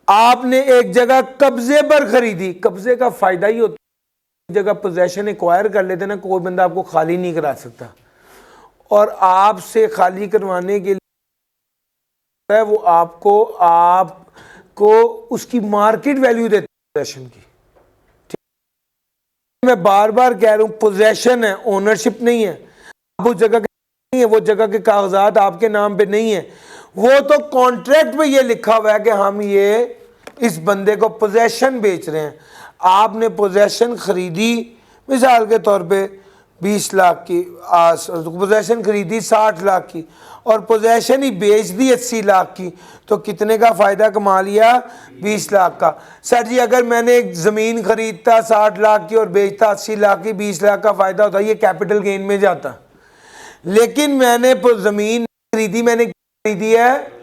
आपने एक जगह कब्जे पर खरीदी, कब्जे का फायदा ही होता है जगह पोजेशन एक्वायर कर लेते ना, कोई बंदा आपको खाली नहीं करा सकता, और आपसे खाली करवाने के लिए वो आपको उसकी मार्केट वैल्यू देता है पोजेशन की। मैं बार बार कह रहा हूं पोजेशन है, ओनरशिप नहीं है। आप उस जगह के नहीं है, वो जगह के कागजात आपके नाम पे नहीं है, वो तो कॉन्ट्रैक्ट पे ये लिखा हुआ है कि हम ये इस बंदे को पोजेशन बेच रहे हैं। आपने पोजेशन खरीदी मिसाल के तौर पे 20 लाख की, पोजेशन खरीदी 60 लाख की और पोजेशन ही बेच दी 80 लाख की, तो कितने का फ़ायदा कमा लिया? 20 लाख का। सर जी अगर मैंने एक ज़मीन खरीदता 60 लाख की और बेचता 80 लाख की, 20 लाख का फ़ायदा होता, ये कैपिटल गेन में जाता। लेकिन मैंने ज़मीन खरीदी, मैंने खरीदी है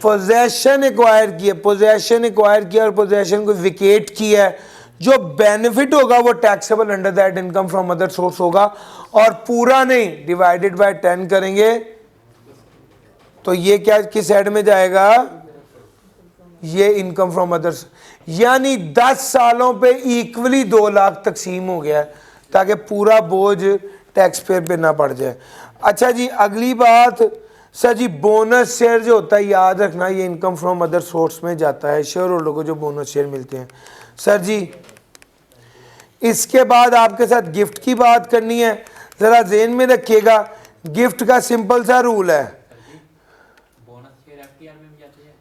पोजेशन एक्वायर किया, पोजेशन एक्वायर किया और पोजेशन को विकेट किया है, जो बेनिफिट होगा वो taxable under that income from other source होगा, और पूरा नहीं डिवाइडेड बाय 10 करेंगे तो ये क्या किस हेड में जाएगा? ये इनकम फ्रॉम अदर्स, यानी 10 सालों पे इक्वली 2 लाख तकसीम हो गया है, ताकि पूरा बोझ टैक्स पेयर पे ना पड़ जाए। अच्छा जी अगली बात, सर जी बोनस शेयर जो होता है याद रखना ये इनकम फ्रॉम अदर सोर्स में जाता है, शेयर होल्डर को जो बोनस शेयर मिलते हैं। सर जी इसके बाद आपके साथ गिफ्ट की बात करनी है, ज़रा जेहन में रखिएगा गिफ्ट का सिंपल सा रूल है। बोनस शेयर एफटीआर में भी जाती है।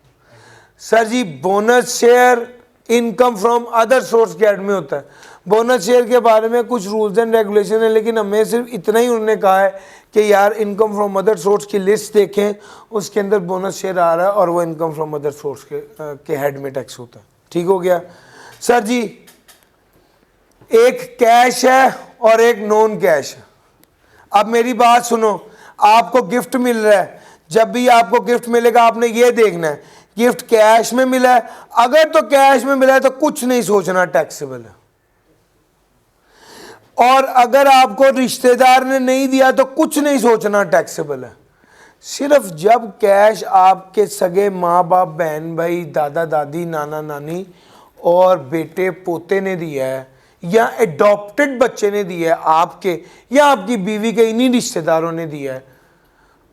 सर जी bonus share income from other source के हेड में होता है। बोनस शेयर के बारे में कुछ रूल्स एंड रेगुलेशन है, लेकिन हमें सिर्फ इतना ही उन्होंने कहा है कि यार इनकम फ्रॉम अदर सोर्स की लिस्ट देखें, उसके अंदर बोनस शेयर आ रहा है और वो इनकम फ्रॉम अदर सोर्स के हेड में टैक्स होता है। ठीक हो गया। सर जी एक कैश है और एक नॉन कैश है। अब मेरी बात सुनो, आपको गिफ्ट मिल रहा है, जब भी आपको गिफ्ट मिलेगा आपने ये देखना है गिफ्ट कैश में मिला है, अगर तो कैश में मिला है तो कुछ नहीं सोचना, टैक्सेबल है। और अगर आपको रिश्तेदार ने नहीं दिया तो कुछ नहीं सोचना, टैक्सेबल है। सिर्फ जब कैश आपके सगे माँ बाप, बहन भाई, दादा दादी, नाना नानी और बेटे पोते ने दिया है, या एडॉप्टेड बच्चे ने दिया है आपके, या आपकी बीवी के इन्हीं रिश्तेदारों ने दिया है,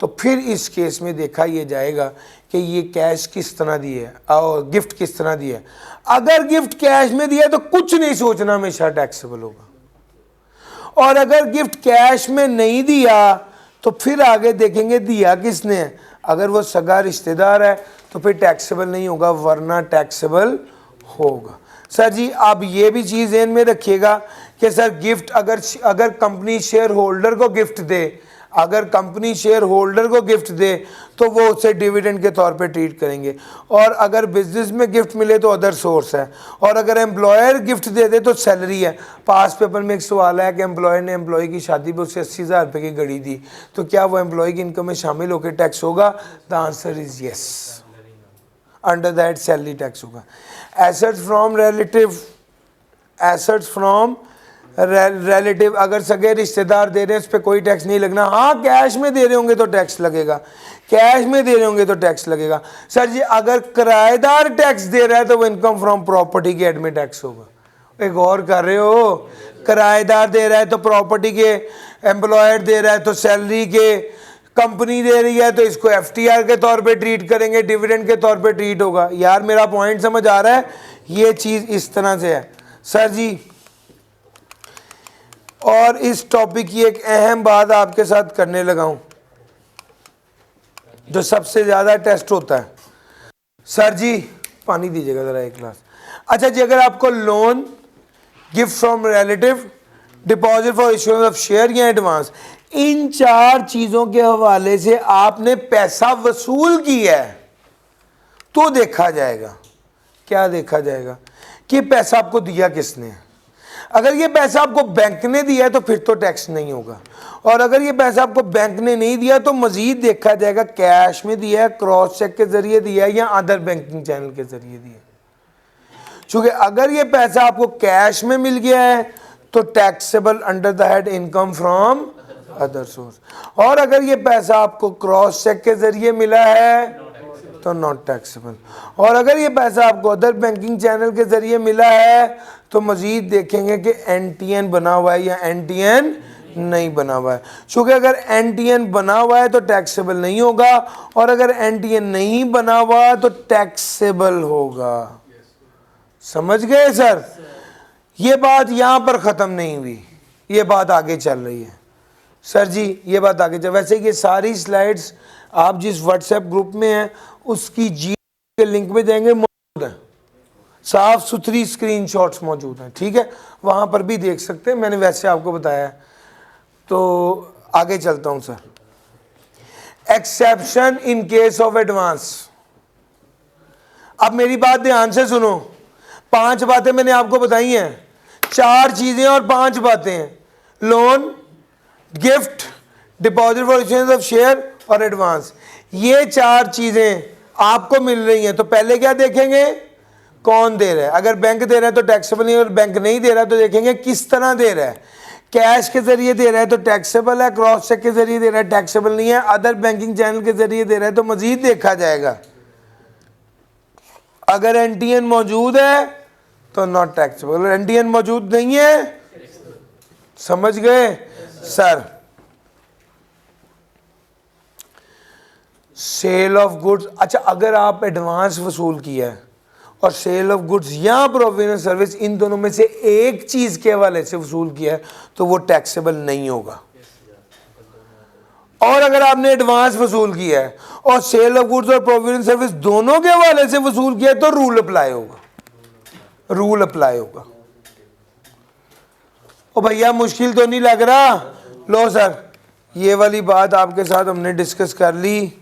तो फिर इस केस में देखा यह जाएगा कि ये कैश किस तरह दिया है और गिफ्ट किस तरह दिया है। अगर गिफ्ट कैश में दिया तो कुछ नहीं सोचना, हमेशा टैक्सेबल होगा। और अगर गिफ्ट कैश में नहीं दिया तो फिर आगे देखेंगे दिया किसने है। अगर वो सगा रिश्तेदार है तो फिर टैक्सेबल नहीं होगा, वरना टैक्सेबल होगा। सर जी आप ये भी चीज़ ध्यान में रखिएगा कि सर गिफ्ट अगर कंपनी शेयर होल्डर को गिफ्ट दे, अगर कंपनी शेयर होल्डर को गिफ्ट दे तो वो उसे डिविडेंड के तौर पे ट्रीट करेंगे, और अगर बिजनेस में गिफ्ट मिले तो अदर सोर्स है, और अगर एम्प्लॉयर गिफ्ट दे दे तो सैलरी है। पास पेपर में एक सवाल है कि एम्प्लॉयर ने एम्प्लॉय की शादी पर उसे 80,000 रुपये की घड़ी दी, तो क्या वो एम्प्लॉय की इनकम में शामिल होकर टैक्स होगा? The answer is yes, under that salary tax होगा। Assets from relative, assets from relative अगर सगे रिश्तेदार दे रहे हैं उस पर कोई टैक्स नहीं लगना। हाँ कैश में दे रहे होंगे तो टैक्स लगेगा, कैश में दे रहे होंगे तो टैक्स लगेगा। सर जी अगर किराएदार टैक्स दे रहा है तो वो इनकम फ्रॉम प्रॉपर्टी के हेड में टैक्स होगा। एक और कर रहे हो, किराएदार दे रहा है तो प्रॉपर्टी के, एम्प्लॉयर दे रहा है तो सैलरी के, कंपनी दे रही है तो इसको एफटीआर के तौर पे ट्रीट करेंगे, डिविडेंड के तौर पे ट्रीट होगा। यार मेरा पॉइंट समझ आ रहा है? ये चीज़ इस तरह से है। सर जी और इस टॉपिक की एक अहम बात आपके साथ करने लगा हूं, जो सबसे ज़्यादा टेस्ट होता है। सर जी पानी दीजिएगा ज़रा एक गिलास। अच्छा जी अगर आपको loan, gift from relative, deposit for issuance of share या एडवांस, इन 4 चीज़ों के हवाले से आपने पैसा वसूल किया है तो देखा जाएगा, क्या देखा जाएगा कि पैसा आपको दिया किसने है। अगर ये पैसा आपको बैंक ने दिया है तो फिर तो टैक्स नहीं होगा, और अगर ये पैसा आपको बैंक ने नहीं दिया तो मजीद देखा जाएगा कैश में दिया है, क्रॉस चेक के जरिए दिया है, या अदर बैंकिंग चैनल के जरिए दिया है। क्योंकि अगर ये पैसा आपको कैश में मिल गया है तो taxable under the head income from other source. और अगर ये पैसा आपको क्रॉस चेक के जरिए मिला है तो नॉट टैक्सेबल। और अगर ये पैसा आपको अदर बैंकिंग चैनल के जरिए मिला है तो मजीद देखेंगे कि एनटीएन बना हुआ है या एनटीएन नहीं बना हुआ है। क्योंकि अगर एनटीएन बना हुआ है तो टैक्सेबल नहीं होगा, और अगर एनटीएन नहीं बना हुआ तो टैक्सेबल होगा। समझ गए सर? ये बात यहाँ पर ख़त्म नहीं हुई, ये बात आगे चल रही है। सर जी ये बात आगे चल, वैसे ये सारी स्लाइड्स आप जिस व्हाट्सएप ग्रुप में हैं उसकी जी के लिंक में जाएंगे, मौजूद है, साफ सुथरी स्क्रीनशॉट्स मौजूद हैं, ठीक है, वहाँ पर भी देख सकते हैं, मैंने वैसे आपको बताया है। तो आगे चलता हूँ sir. Exception in case of advance. अब मेरी बात ध्यान से सुनो, 5 बातें मैंने आपको बताई हैं, 4 चीजें और 5 बातें हैं। Loan, gift, deposit for issuance of share और एडवांस। ये 4 चीजें आपको मिल रही हैं, तो पहले क्या देखेंगे, कौन दे रहा है। अगर बैंक दे रहा है तो टैक्सेबल नहीं, और बैंक नहीं दे रहा तो देखेंगे किस तरह दे रहा है। कैश के जरिए दे रहा है तो टैक्सेबल है, क्रॉस चेक के जरिए दे रहा है टैक्सेबल नहीं है, अदर बैंकिंग चैनल के जरिए दे रहा है तो मजीद देखा जाएगा। अगर एनटीएन मौजूद है तो नॉट टैक्सेबल, एनटीएन मौजूद नहीं है, समझ गए सर? सेल ऑफ गुड्स, अच्छा अगर आप एडवांस वसूल किया है और सेल ऑफ गुड्स या प्रोविजनल सर्विस, इन दोनों में से एक चीज के हवाले से वसूल किया है तो वो टैक्सेबल नहीं होगा। और अगर आपने एडवांस वसूल किया है और सेल ऑफ गुड्स और प्रोविजनल सर्विस दोनों के हवाले से वसूल किया है तो रूल अप्लाई होगा, रूल अप्लाई होगा। ओ भैया मुश्किल तो नहीं लग रहा? लो सर ये वाली बात आपके साथ हमने डिस्कस कर ली।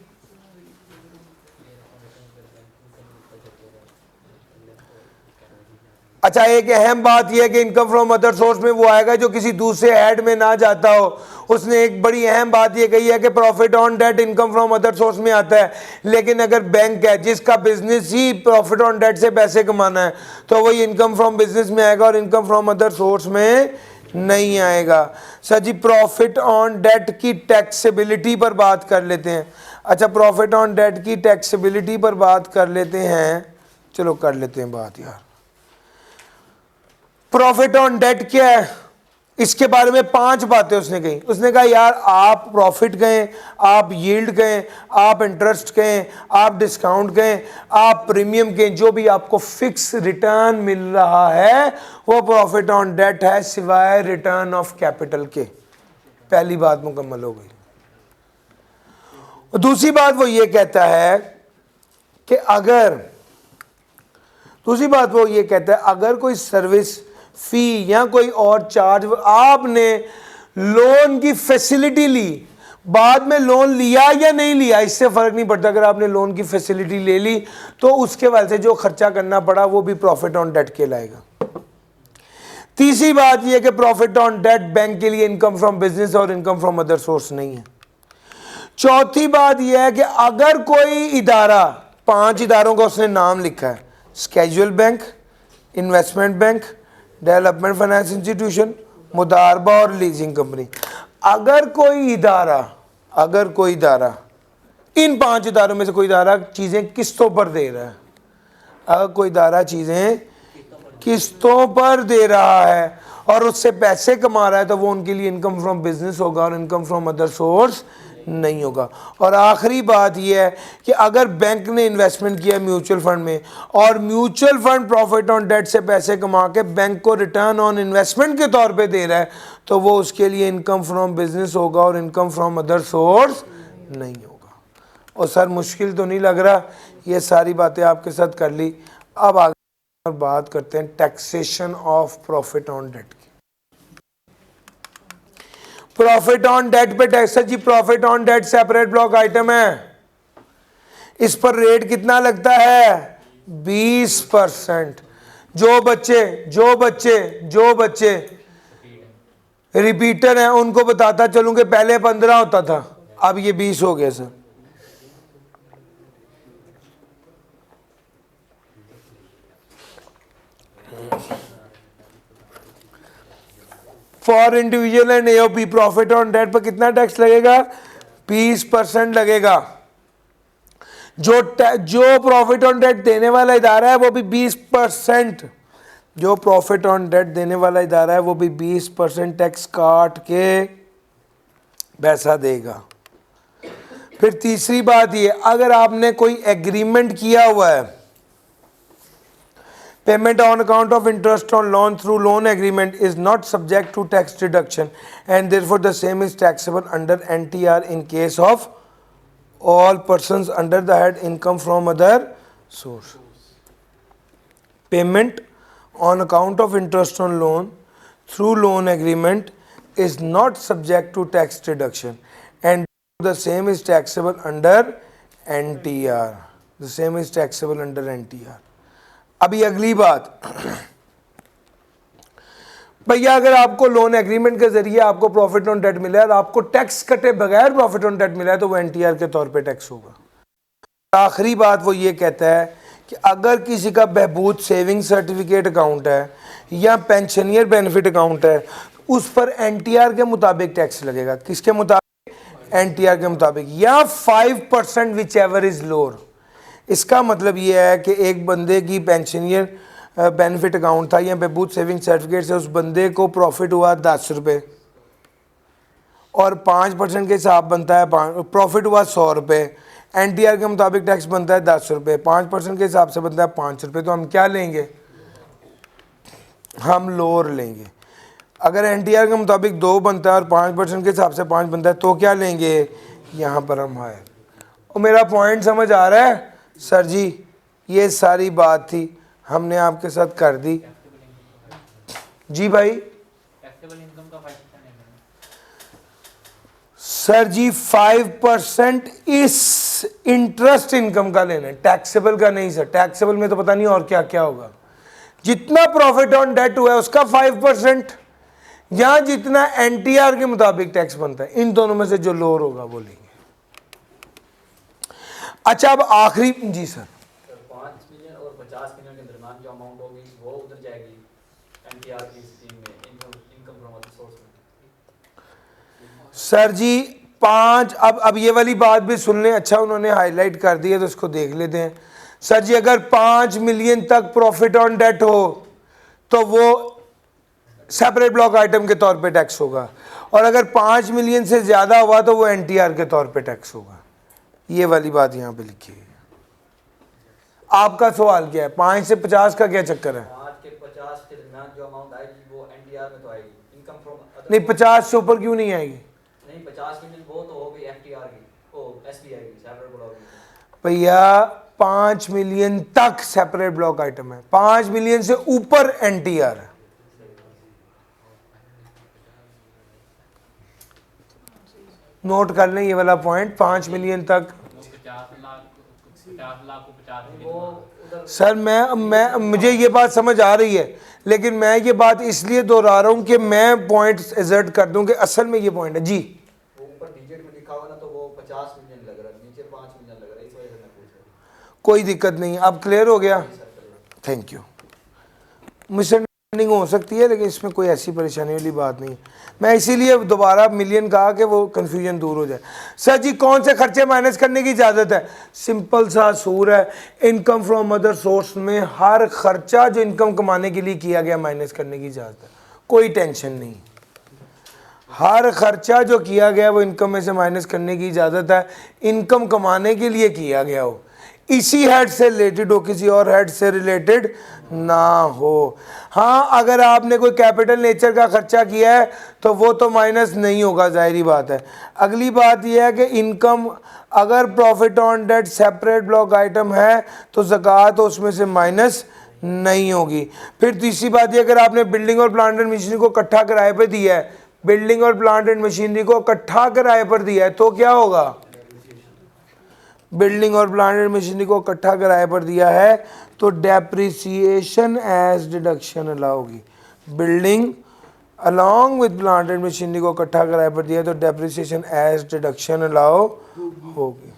अच्छा एक अहम बात यह है कि इनकम फ्रॉम अदर सोर्स में वो आएगा जो किसी दूसरे हेड में ना जाता हो। उसने एक बड़ी अहम बात यह कही है कि profit on debt income from other source में आता है, लेकिन अगर बैंक है जिसका बिजनेस ही प्रॉफिट ऑन डेट से पैसे कमाना है तो वही इनकम फ्रॉम बिजनेस में आएगा और इनकम फ्रॉम अदर सोर्स में नहीं आएगा। सर जी प्रॉफिट ऑन डेट की टैक्सेबिलिटी पर बात कर लेते हैं। अच्छा प्रॉफिट ऑन डेट की टैक्सेबिलिटी पर बात कर लेते हैं, चलो कर लेते हैं बात यार। प्रॉफिट ऑन डेट क्या है, इसके बारे में 5 बातें उसने कही। उसने कहा यार आप प्रॉफिट कहें, आप यील्ड कहें, आप इंटरेस्ट कहें, आप डिस्काउंट कहें, आप प्रीमियम कहें, जो भी आपको फिक्स रिटर्न मिल रहा है वो प्रॉफिट ऑन डेट है, सिवाय रिटर्न ऑफ कैपिटल के। पहली बात मुकम्मल हो गई। दूसरी बात वो ये कहता है कि अगर कोई सर्विस फी या कोई और चार्ज आपने लोन की फैसिलिटी ली, बाद में लोन लिया या नहीं लिया इससे फर्क नहीं पड़ता, अगर आपने लोन की फैसिलिटी ले ली तो उसके वजह से जो खर्चा करना पड़ा वो भी प्रॉफिट ऑन डेट कहलाएगा। तीसरी बात यह कि प्रॉफिट ऑन डेट बैंक के लिए इनकम फ्रॉम बिजनेस और इनकम फ्रॉम अदर सोर्स नहीं है। चौथी बात यह है कि अगर कोई इदारा, 5 इदारों का उसने नाम लिखा है, scheduled bank, investment bank, development finance institution, मुदारबा और लीजिंग कंपनी, अगर कोई इदारा इन 5 इदारों में से कोई इदारा चीज़ें किस्तों पर दे रहा है, अगर कोई इदारा चीज़ें किस्तों पर दे रहा है और उससे पैसे कमा रहा है तो वो उनके लिए इनकम फ्रॉम बिजनेस होगा और इनकम फ्रॉम अदर सोर्स नहीं होगा। और आखिरी बात यह है कि अगर बैंक ने इन्वेस्टमेंट किया म्यूचुअल फंड में और mutual fund profit on debt से पैसे कमा के बैंक को रिटर्न ऑन इन्वेस्टमेंट के तौर पे दे रहा है तो वो उसके लिए इनकम फ्रॉम बिजनेस होगा और इनकम फ्रॉम अदर सोर्स नहीं होगा। और सर मुश्किल तो नहीं लग रहा? ये सारी बातें आपके साथ कर ली। अब आगे बात करते हैं taxation of profit on debt की। प्रॉफिट ऑन डेट पे टैक्स जी, profit on debt separate block item है, इस पर रेट कितना लगता है? 20%। जो बच्चे रिपीटर हैं उनको बताता चलूं कि पहले 15 होता था, अब ये 20 हो गया sir. For individual and AOP profit on debt पर कितना टैक्स लगेगा? 20% लगेगा। जो प्रॉफिट ऑन डेट देने वाला इदारा है वो भी 20%, जो प्रॉफिट ऑन डेट देने वाला इदारा है वो भी 20% टैक्स काट के पैसा देगा। फिर तीसरी बात ये, अगर आपने कोई एग्रीमेंट किया हुआ है, payment on account of interest on loan through loan agreement is not subject to tax deduction and therefore the same is taxable under NTR in case of all persons under the head income from other source. Payment on account of interest on loan through loan agreement is not subject to tax deduction and the same is taxable under NTR. The same is taxable under NTR. अभी अगली बात, भैया अगर आपको लोन एग्रीमेंट के जरिए आपको प्रॉफिट ऑन डेट मिला है और आपको टैक्स कटे बगैर प्रॉफिट ऑन डेट मिला है तो वो एनटीआर के तौर पे टैक्स होगा। आखिरी बात वो ये कहता है कि अगर किसी का बहबूद सेविंग सर्टिफिकेट अकाउंट है या पेंशनियर बेनिफिट अकाउंट है, उस पर एनटीआर के मुताबिक टैक्स लगेगा। किसके मुताबिक? एनटीआर के मुताबिक, या 5% विच एवर इज लोअर। इसका मतलब ये है कि एक बंदे की पेंशनियर बेनिफिट अकाउंट था या बहबूद सेविंग सर्टिफिकेट से उस बंदे को प्रॉफिट हुआ 10 रुपये और 5% के हिसाब बनता है, प्रॉफिट हुआ 100 रुपये, एनटीआर के मुताबिक टैक्स बनता है 10 रुपये, 5% के हिसाब से बनता है 5 रुपये, तो हम क्या लेंगे? हम लोअर लेंगे। अगर एनटीआर के मुताबिक 2 बनता है और 5% के हिसाब से 5 बनता है तो क्या लेंगे? यहाँ पर हम हायर। और मेरा पॉइंट समझ आ रहा है? सर जी ये सारी बात थी, हमने आपके साथ कर दी। जी भाई टैक्सेबल इनकम का 5% है। सर जी 5% इस इंटरेस्ट इनकम का लेना है, टैक्सेबल का नहीं सर। टैक्सेबल में तो पता नहीं और क्या क्या होगा। जितना प्रॉफिट ऑन डेट हुआ है उसका 5% या जितना एनटीआर के मुताबिक टैक्स बनता है, इन दोनों में से जो लोअर होगा वो लेंगे। अच्छा अब आखिरी, जी सर 5 मिलियन और 50 मिलियन के दरमियान जो अमाउंट होगी वो उधर जाएगी एनटीआर की स्कीम में, इनकम फ्रॉम अदर सोर्स में। सर जी 5, अब ये वाली बात भी सुन लें। अच्छा उन्होंने हाईलाइट कर दी है तो इसको देख लेते हैं। सर जी अगर 5 मिलियन तक प्रॉफिट ऑन डेट हो तो वो सेपरेट ब्लॉक आइटम के तौर पे टैक्स होगा, और अगर 5 मिलियन से ज़्यादा हुआ तो वो एनटीआर के तौर पे टैक्स होगा। ये वाली बात यहाँ पे लिखी है। आपका सवाल क्या है? 5 से 50 का क्या चक्कर है? 5 के 50 के दरमियान जो अमाउंट आएगी वो एनटीआर में तो आएगी, इनकम फ्रॉम नहीं 50 से ऊपर क्यों नहीं आएगी? नहीं 50 मिलियन वो तो हो गई एफटीआर की, ओ एसबीआई की सेपरेट ब्लॉक की। भैया 5 मिलियन तक सेपरेट ब्लॉक आइटम है, 5 मिलियन से ऊपर एनटीआर है। नोट कर लें ये वाला पॉइंट, 5 मिलियन तक। 50 लाख को 50 मिलियन। वो उधर सर मैं मुझे ये बात समझ आ रही है, लेकिन मैं ये बात इसलिए दोहरा रहा हूँ कि मैं पॉइंट एजर्ट कर दूँ कि असल में ये पॉइंट है। जी वो ऊपर डिजिट में लिखा हुआ ना तो वो 50 मिलियन लग रहा है, नीचे 5 मिलियन लग रहा है, इस वजह से मैं पूछ रहा हूँ। कोई दिक्कत नहीं, अब क्लियर हो गया? Thank you. मिसअंडरस्टैंडिंग हो सकती है लेकिन इसमें कोई ऐसी परेशानी वाली बात नहीं। मैं इसीलिए दोबारा मिलियन कहा कि वो कन्फ्यूजन दूर हो जाए। सर जी कौन से खर्चे माइनस करने की इजाज़त है? सिंपल सा सूर है, इनकम फ्रॉम अदर सोर्स में हर खर्चा जो इनकम कमाने के लिए किया गया माइनस करने की इजाज़त है, कोई टेंशन नहीं। हर खर्चा जो किया गया वो इनकम में से माइनस करने की इजाज़त है, इनकम कमाने के लिए किया गया हो, इसी हेड से रिलेटेड हो, किसी और हेड से रिलेटेड ना हो। हाँ अगर आपने कोई कैपिटल नेचर का खर्चा किया है तो वो तो माइनस नहीं होगा, जाहिर बात है। अगली बात यह है कि इनकम अगर profit on debt separate block item है तो ज़कात तो उसमें से माइनस नहीं होगी। फिर तीसरी बात यह, अगर आपने बिल्डिंग और प्लांट एंड मशीनरी को इकट्ठा किराए पर दिया है, बिल्डिंग और प्लांट एंड मशीनरी को इकट्ठा किराए पर दिया है तो क्या होगा? बिल्डिंग और प्लांट एंड मशीनरी को इकट्ठा किराए पर दिया है तो डेप्रिसिएशन एज डिडक्शन अलाउ होगी। Building along with plant and machinery को इकट्ठा किराए पर दिया तो डेप्रिसिएशन एज डिडक्शन अलाउ होगी।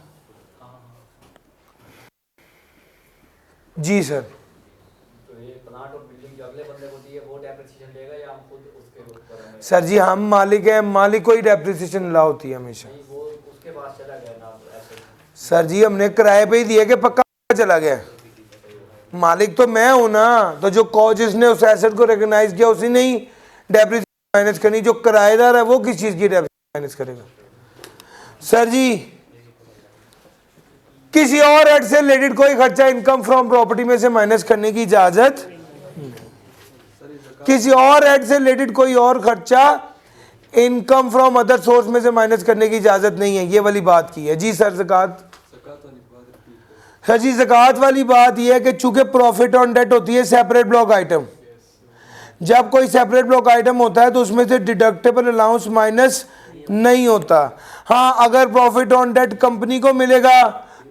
जी सर तो ये प्लांट और बिल्डिंग जो अगले बंदे को दी है वो डेप्रिसिएशन लेगा या हम खुद उसके ऊपर हमें सर जी हम मालिक हैं, मालिक को ही डेप्रिसिएशन ला होती है हमेशा। नहीं वो उसके पास चला गया ना ऐसे सर जी हमने किराए पे ही दिया कि पक्का चला गया, मालिक तो मैं हूं ना, तो जो जिसने उस एसेट को रिकॉग्नाइज किया उसी ने ही डेप्रिसिएशन माइनस करनी, जो किराएदार है वो किस चीज की डेप्रिसिएशन माइनस करेगा। सर जी किसी और हेड से रिलेटेड कोई खर्चा इनकम फ्रॉम प्रॉपर्टी में से माइनस करने की इजाजत नहीं। किसी और हेड से रिलेटेड कोई और खर्चा इनकम फ्रॉम अदर सोर्स में से माइनस करने की इजाजत नहीं है, ये वाली बात की है। जी सर ज़कात। सर जी ज़कात वाली बात यह है कि चूंकि प्रॉफिट ऑन डेट होती है सेपरेट ब्लॉक आइटम, जब कोई सेपरेट ब्लॉक आइटम होता है तो उसमें से डिडक्टेबल अलाउंस माइनस नहीं होता। हाँ अगर प्रॉफिट ऑन डेट कंपनी को मिलेगा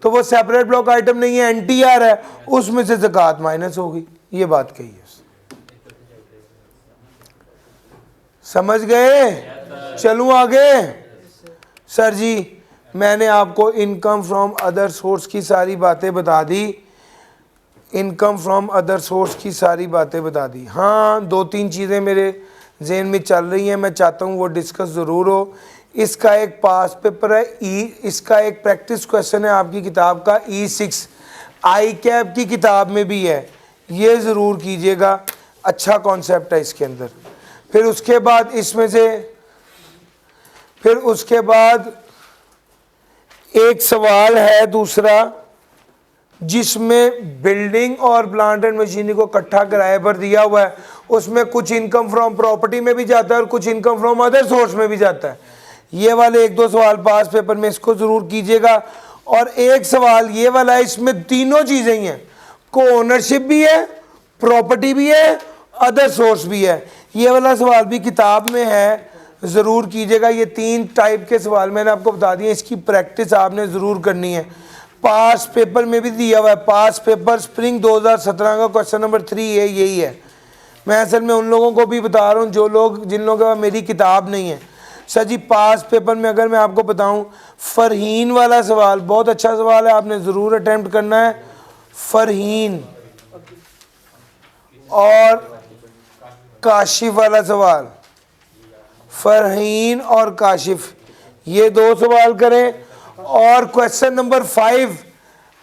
तो वो सेपरेट ब्लॉक आइटम नहीं है, एनटीआर है, उसमें से ज़कात माइनस होगी, ये बात कही है। समझ गए? चलूं आगे। सर जी मैंने आपको इनकम फ्रॉम अदर सोर्स की सारी बातें बता दी, इनकम फ्रॉम अदर सोर्स की सारी बातें बता दी। हाँ दो तीन चीज़ें मेरे जहन में चल रही हैं, मैं चाहता हूँ वो डिस्कस ज़रूर हो। इसका एक पास पेपर है इसका एक प्रैक्टिस क्वेश्चन है आपकी किताब का E6 आई कैप की किताब में भी है, ये ज़रूर कीजिएगा, अच्छा कॉन्सेप्ट है इसके अंदर। फिर उसके बाद इसमें से उसके बाद एक सवाल है दूसरा जिसमें बिल्डिंग और प्लांट एंड मशीनरी को इकट्ठा किराए पर दिया हुआ है, उसमें कुछ इनकम फ्रॉम प्रॉपर्टी में भी जाता है और कुछ इनकम फ्रॉम अदर सोर्स में भी जाता है। ये वाले एक दो सवाल पास पेपर में इसको ज़रूर कीजिएगा। और एक सवाल ये वाला है, इसमें तीनों चीज़ें ही हैं, को ओनरशिप भी है, प्रॉपर्टी भी है, अदर सोर्स भी है। ये वाला सवाल भी किताब में है, ज़रूर कीजिएगा। ये तीन टाइप के सवाल मैंने आपको बता दिए, इसकी प्रैक्टिस आपने ज़रूर करनी है। पास पेपर में भी दिया हुआ है, पास पेपर स्प्रिंग 2017 का क्वेश्चन नंबर 3 है, यही है। मैं असल में उन लोगों को भी बता रहा हूँ जिन लोगों के पास मेरी किताब नहीं है। सर जी पास पेपर में अगर मैं आपको बताऊं, फरहीन वाला सवाल बहुत अच्छा सवाल है, आपने ज़रूर अटेम्प्ट करना है। फरहीन और काशिफ वाला सवाल, फरहीन और काशिफ, ये दो सवाल करें। और क्वेश्चन नंबर 5,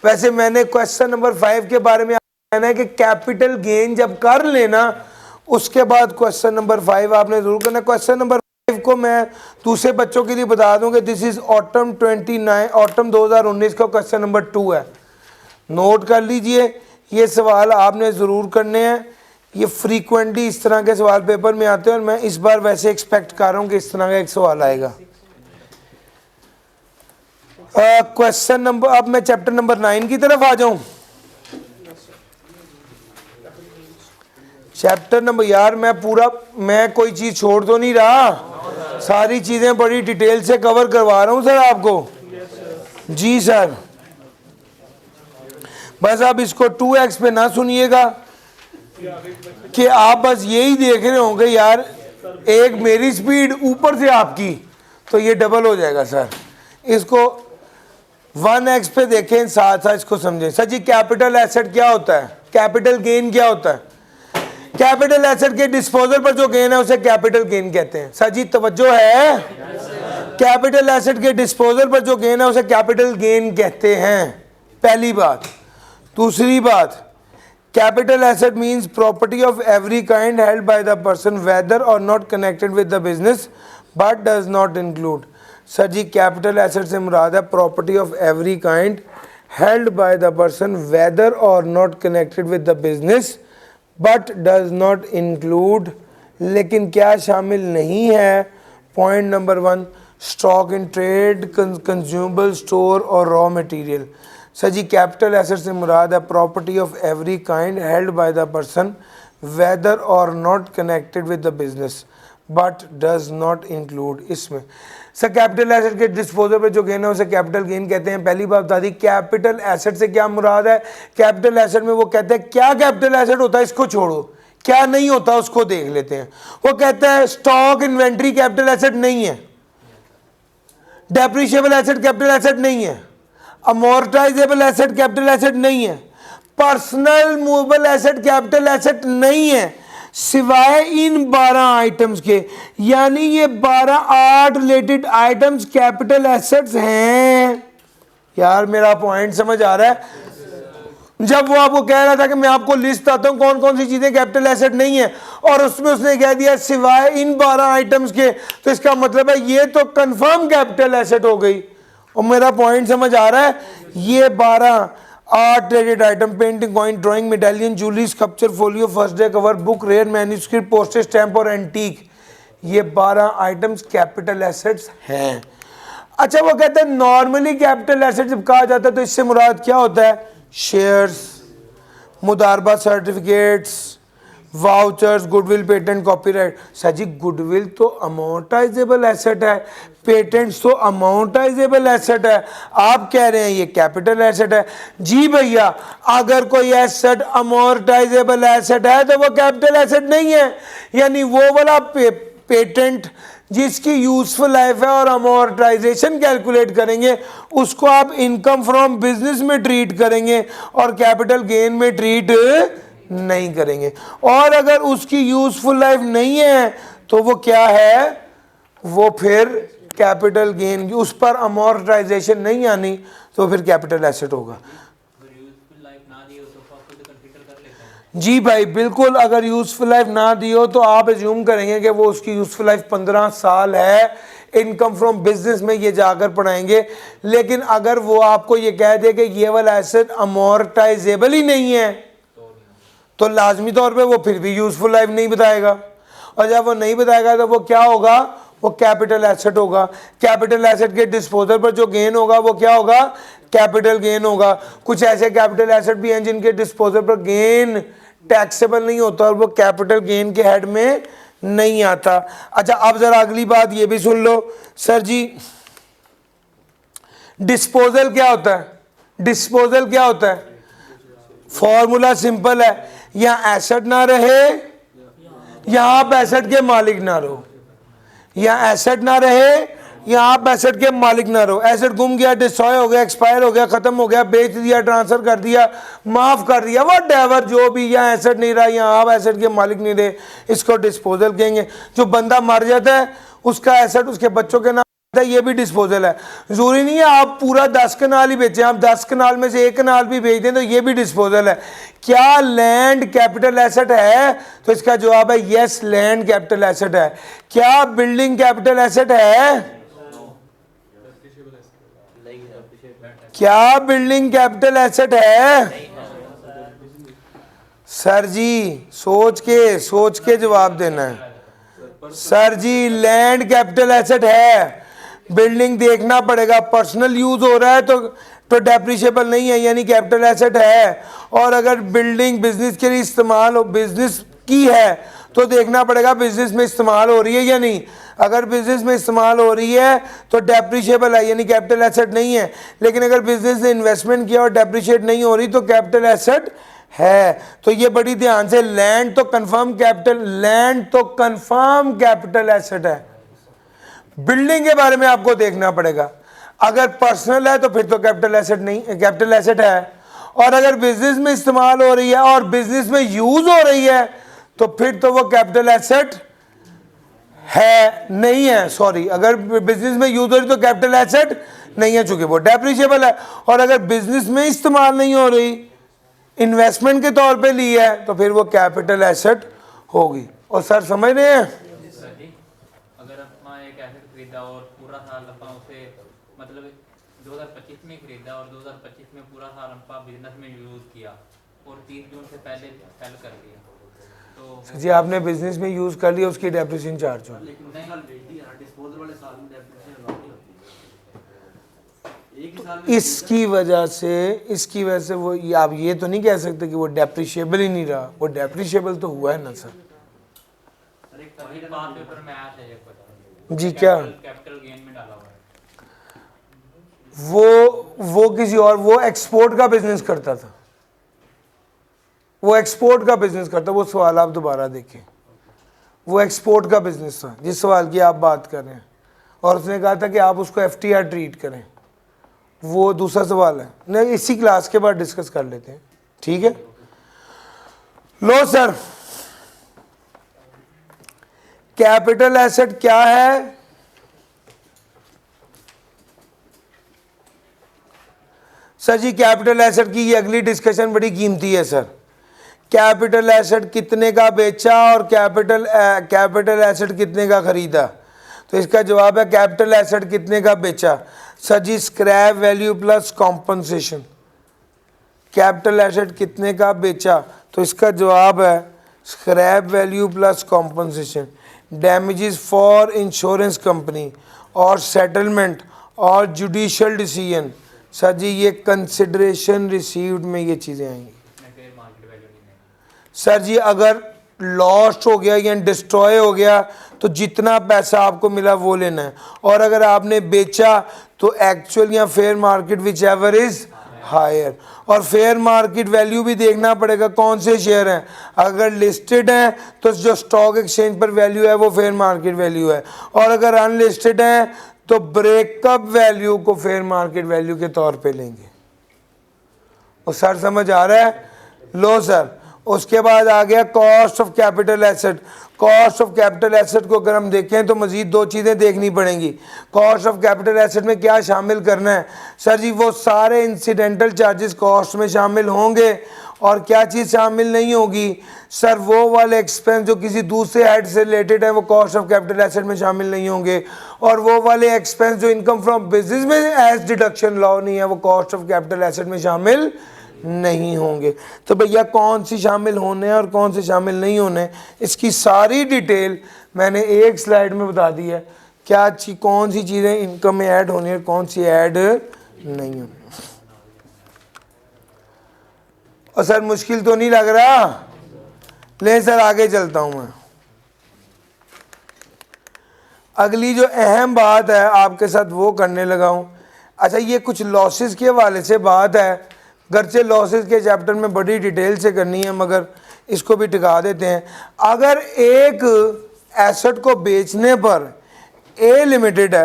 वैसे मैंने क्वेश्चन नंबर 5 के बारे में कहना है कि कैपिटल गेन जब कर लेना उसके बाद क्वेश्चन नंबर 5 आपने जरूर करना। क्वेश्चन नंबर 5 को मैं दूसरे बच्चों के लिए बता दूं कि दिस इज ऑटम 2019 का क्वेश्चन नंबर 2 है, नोट कर लीजिए। ये सवाल आपने ज़रूर करने हैं, ये फ्रीक्वेंटली इस तरह के सवाल पेपर में आते हैं और मैं इस बार वैसे एक्सपेक्ट कर रहा हूँ कि इस तरह का एक सवाल आएगा। क्वेश्चन नंबर, अब मैं चैप्टर नंबर 9 की तरफ आ जाऊं। चैप्टर नंबर, यार मैं कोई चीज़ छोड़ तो नहीं रहा, सारी चीज़ें बड़ी डिटेल से कवर करवा रहा हूं सर आपको। जी सर, बस आप इसको 2x पे ना सुनिएगा कि आप बस यही देख रहे होंगे यार, एक मेरी स्पीड ऊपर से आपकी, तो ये डबल हो जाएगा सर। इसको 1x पे देखें, साथ साथ इसको समझें। सर जी कैपिटल एसेट क्या होता है, कैपिटल गेन क्या होता है? कैपिटल एसेट के डिस्पोजल पर जो गेन है उसे कैपिटल गेन कहते हैं। सर जी तवज्जो है? कैपिटल एसेट के डिस्पोजल पर जो गेन है उसे कैपिटल गेन कहते हैं, पहली बात। दूसरी बात, capital asset means property of every kind held by the person whether or not connected with the business but does not include. Sir ji capital asset से मुराद है property of every kind held by the person whether or not connected with the business but does not include, लेकिन क्या शामिल नहीं है? Point number 1, stock in trade, consumable store और raw material. Sir ji capital asset से मुराद है property of every kind held by the person whether or not connected with the business but does not include. इसमें सर कैपिटल एसेट के डिस्पोजल पे जो गेन है उसे कैपिटल गेन कहते हैं। पहली बात बता दी, कैपिटल एसेट से क्या मुराद है? कैपिटल एसेट में वो कहते हैं क्या कैपिटल एसेट होता है इसको छोड़ो, क्या नहीं होता उसको देख लेते हैं। वो कहता है स्टॉक इन्वेंट्री कैपिटल एसेट नहीं है, डेप्रिशिएबल एसेट कैपिटल एसेट नहीं है, अमोर्टाइजेबल एसेट कैपिटल एसेट नहीं है, personal movable asset capital asset नहीं है सिवाय इन 12 आइटम्स के, यानी ये 8 रिलेटेड आइटम्स कैपिटल एसेट्स हैं। यार मेरा पॉइंट समझ आ रहा है? जब वो आपको कह रहा था कि मैं आपको लिस्ट आता हूं कौन कौन सी चीजें कैपिटल एसेट नहीं है, और उसमें उसने कह दिया सिवाय इन 12 आइटम्स के, तो इसका मतलब है ये तो कंफर्म कैपिटल एसेट हो गई। और मेरा पॉइंट समझ आ रहा है? ये 8 traded item, painting, coin, drawing, medallion, jewellery, sculpture, folio, first day cover, book, rare manuscript, postage stamp और एंटीक, ये 12 आइटम्स कैपिटल एसेट्स हैं। अच्छा, वो कहते हैं नॉर्मली कैपिटल एसेट जब कहा जाता है तो इससे मुराद क्या होता है? शेयर्स, मुदारबा certificates, vouchers, goodwill, patent, copyright. Sir ji goodwill तो अमाउंटाइजेबल एसेट है, पेटेंट्स तो अमाउंटाइजेबल एसेट है, आप कह रहे हैं ये कैपिटल एसेट है। जी भैया, अगर कोई एसेट अमाउंटाइजेबल एसेट है तो वो कैपिटल एसेट नहीं है, यानी वो वाला पेटेंट जिसकी यूजफुल लाइफ है और अमोर्टाइजेशन कैलकुलेट करेंगे उसको आप इनकम फ्रॉम बिजनेस में ट्रीट करेंगे और कैपिटल गेन में ट्रीट नहीं करेंगे। और अगर उसकी यूजफुल लाइफ नहीं है तो वो क्या है? वो फिर कैपिटल गेन, उस पर अमोर्टाइजेशन नहीं आनी तो फिर कैपिटल एसेट होगा। जी भाई बिल्कुल, अगर यूजफुल लाइफ ना दी हो तो आप एज्यूम करेंगे कि वो उसकी यूजफुल लाइफ 15 साल है, इनकम फ्रॉम बिजनेस में ये जाकर पढ़ाएंगे। लेकिन अगर वो आपको ये कह दे कि ये वाला एसेट अमोर्टाइजेबल ही नहीं है तो लाजमी तौर पे वो फिर भी यूजफुल लाइफ नहीं बताएगा, और जब वो नहीं बताएगा तो वो क्या होगा? वो कैपिटल एसेट होगा। कैपिटल एसेट के डिस्पोजल पर जो गेन होगा वो क्या होगा? कैपिटल गेन होगा। कुछ ऐसे कैपिटल एसेट भी हैं जिनके डिस्पोजल पर गेन टैक्सेबल नहीं होता और वो कैपिटल गेन के हेड में नहीं आता। अच्छा, अब जरा अगली बात ये भी सुन लो। सर जी डिस्पोजल क्या होता है? डिस्पोजल क्या होता है? फॉर्मूला सिंपल है, यहां एसेट ना रहे, यहां आप एसेट के मालिक ना रहो, यहां एसेट ना रहे, यहां आप एसेट के मालिक ना रहो। एसेट गुम गया, डिस्ट्रॉय हो गया, एक्सपायर हो गया, खत्म हो गया, बेच दिया, ट्रांसफर कर दिया, माफ कर दिया, वो ड्राइवर जो भी, यहाँ एसेट नहीं रहा, यहाँ आप एसेट के मालिक नहीं रहे, इसको डिस्पोजल कहेंगे। जो बंदा मर जाता है उसका एसेट उसके बच्चों के नाम होता है, ये भी डिस्पोजल है। जरूरी नहीं है आप पूरा 10 कनाल ही बेचें, आप 10 कनाल में से 1 कनाल भी बेच दें तो ये भी डिस्पोजल है। क्या लैंड कैपिटल एसेट है? तो इसका जवाब है यस, लैंड कैपिटल एसेट है। क्या बिल्डिंग कैपिटल एसेट है? क्या बिल्डिंग कैपिटल एसेट है? सर जी सोच के जवाब देना है। सर जी लैंड कैपिटल एसेट है, बिल्डिंग देखना पड़ेगा, पर्सनल यूज हो रहा है तो डेप्रिशिएबल नहीं है, यानी कैपिटल एसेट है। और अगर बिल्डिंग बिजनेस के लिए इस्तेमाल हो, बिजनेस की है तो देखना पड़ेगा बिजनेस में इस्तेमाल हो रही है या नहीं। अगर बिजनेस में इस्तेमाल हो रही है तो डेप्रिशिएबल है, यानी कैपिटल एसेट नहीं है। लेकिन अगर बिजनेस ने इन्वेस्टमेंट किया और डेप्रिशिएट नहीं हो रही तो कैपिटल एसेट है। तो ये बड़ी ध्यान से, लैंड तो कंफर्म कैपिटल एसेट है। बिल्डिंग के बारे में आपको देखना पड़ेगा, अगर पर्सनल है तो फिर तो कैपिटल एसेट नहीं, कैपिटल एसेट है। और अगर बिजनेस में इस्तेमाल हो रही है और बिजनेस में यूज हो रही है तो फिर तो वो कैपिटल एसेट है नहीं है, सॉरी, अगर बिजनेस में यूज हो रही तो कैपिटल एसेट नहीं है चूंकि वो डेप्रिशिएबल है। और अगर बिजनेस में इस्तेमाल नहीं हो रही, इन्वेस्टमेंट के तौर पे ली है तो फिर वो कैपिटल एसेट होगी। और सर समझ रहे हैं? अगर अपना एक एसेट खरीदा और पूरा साल अपना उसे मतलब 2025 में खरीदा और 2025 में पूरा साल अपना बिजनेस में यूज किया और 30 जून से पहले सेल कर दिया तो जी आपने बिजनेस में यूज कर लिया, उसकी डेप्रिसिएशन चार्ज हो। इसकी वजह से वो आप ये तो नहीं कह सकते कि वो डेप्रिशिएबल ही नहीं रहा, वो डेप्रिशिएबल तो हुआ है ना सर। पेपर में आया था एक पता जी क्या? कैपिटल गेन में डाला हुआ है। वो किसी और, वो एक्सपोर्ट का बिजनेस करता था, वो सवाल आप दोबारा देखें, वो एक्सपोर्ट का बिजनेस था जिस सवाल की आप बात कर रहे हैं, और उसने कहा था कि आप उसको FTR ट्रीट करें, वो दूसरा सवाल है। नहीं, इसी क्लास के बाद डिस्कस कर लेते हैं, ठीक है। लो सर, कैपिटल एसेट क्या है? सर जी कैपिटल एसेट की ये अगली डिस्कशन बड़ी कीमती है सर। कैपिटल एसेट कितने का बेचा और कैपिटल एसेट कितने का खरीदा? तो इसका जवाब है कैपिटल एसेट कितने का बेचा? Sir ji scrap value plus compensation. Capital asset कितने का बेचा? तो इसका जवाब है scrap value plus compensation. Damages for insurance company और सेटलमेंट और जुडिशियल डिसीजन। सर जी ये कंसिडरेशन रिसीव्ड में ये चीज़ें आएंगी। सर जी अगर लॉस्ट हो गया या डिस्ट्रॉय हो गया तो जितना पैसा आपको मिला वो लेना है, और अगर आपने बेचा तो एक्चुअल या fair market whichever is higher. और फेयर मार्केट वैल्यू भी देखना पड़ेगा कौन से शेयर हैं। अगर लिस्टेड हैं तो जो स्टॉक एक्सचेंज पर वैल्यू है वो फेयर मार्केट वैल्यू है, और अगर अनलिस्टेड हैं तो ब्रेकअप वैल्यू को फेयर मार्केट वैल्यू के तौर पे लेंगे। और सर समझ आ रहा है? लो सर, उसके बाद आ गया cost of capital asset. Cost of capital asset को अगर हम देखें तो मजीद दो चीज़ें देखनी पड़ेंगी। कॉस्ट ऑफ कैपिटल एसेट में क्या शामिल करना है? सर जी वो सारे इंसिडेंटल चार्जेस कॉस्ट में शामिल होंगे, और क्या चीज़ शामिल नहीं होगी? सर वो वाले एक्सपेंस जो किसी दूसरे हेड से रिलेटेड है वो कॉस्ट ऑफ कैपिटल एसेट में शामिल नहीं होंगे, और वो वाले एक्सपेंस जो इनकम फ्रॉम बिजनेस में एज डिडक्शन लॉ नहीं है वो कॉस्ट ऑफ कैपिटल एसेट में शामिल नहीं होंगे। तो भैया कौन सी शामिल होने हैं और कौन से शामिल नहीं होने, इसकी सारी डिटेल मैंने एक स्लाइड में बता दी है। क्या कौन सी चीज़ें इनकम में ऐड होनी है, कौन सी ऐड नहीं होनी। और सर मुश्किल तो नहीं लग रहा? ले सर आगे चलता हूं मैं। अगली जो अहम बात है आपके साथ वो करने लगा हूं। अच्छा ये कुछ लॉसेस के हवाले से बात है, गर्चे लॉसेस के चैप्टर में बड़ी डिटेल से करनी है मगर इसको भी टिका देते हैं। अगर एक एसेट को बेचने पर ए लिमिटेड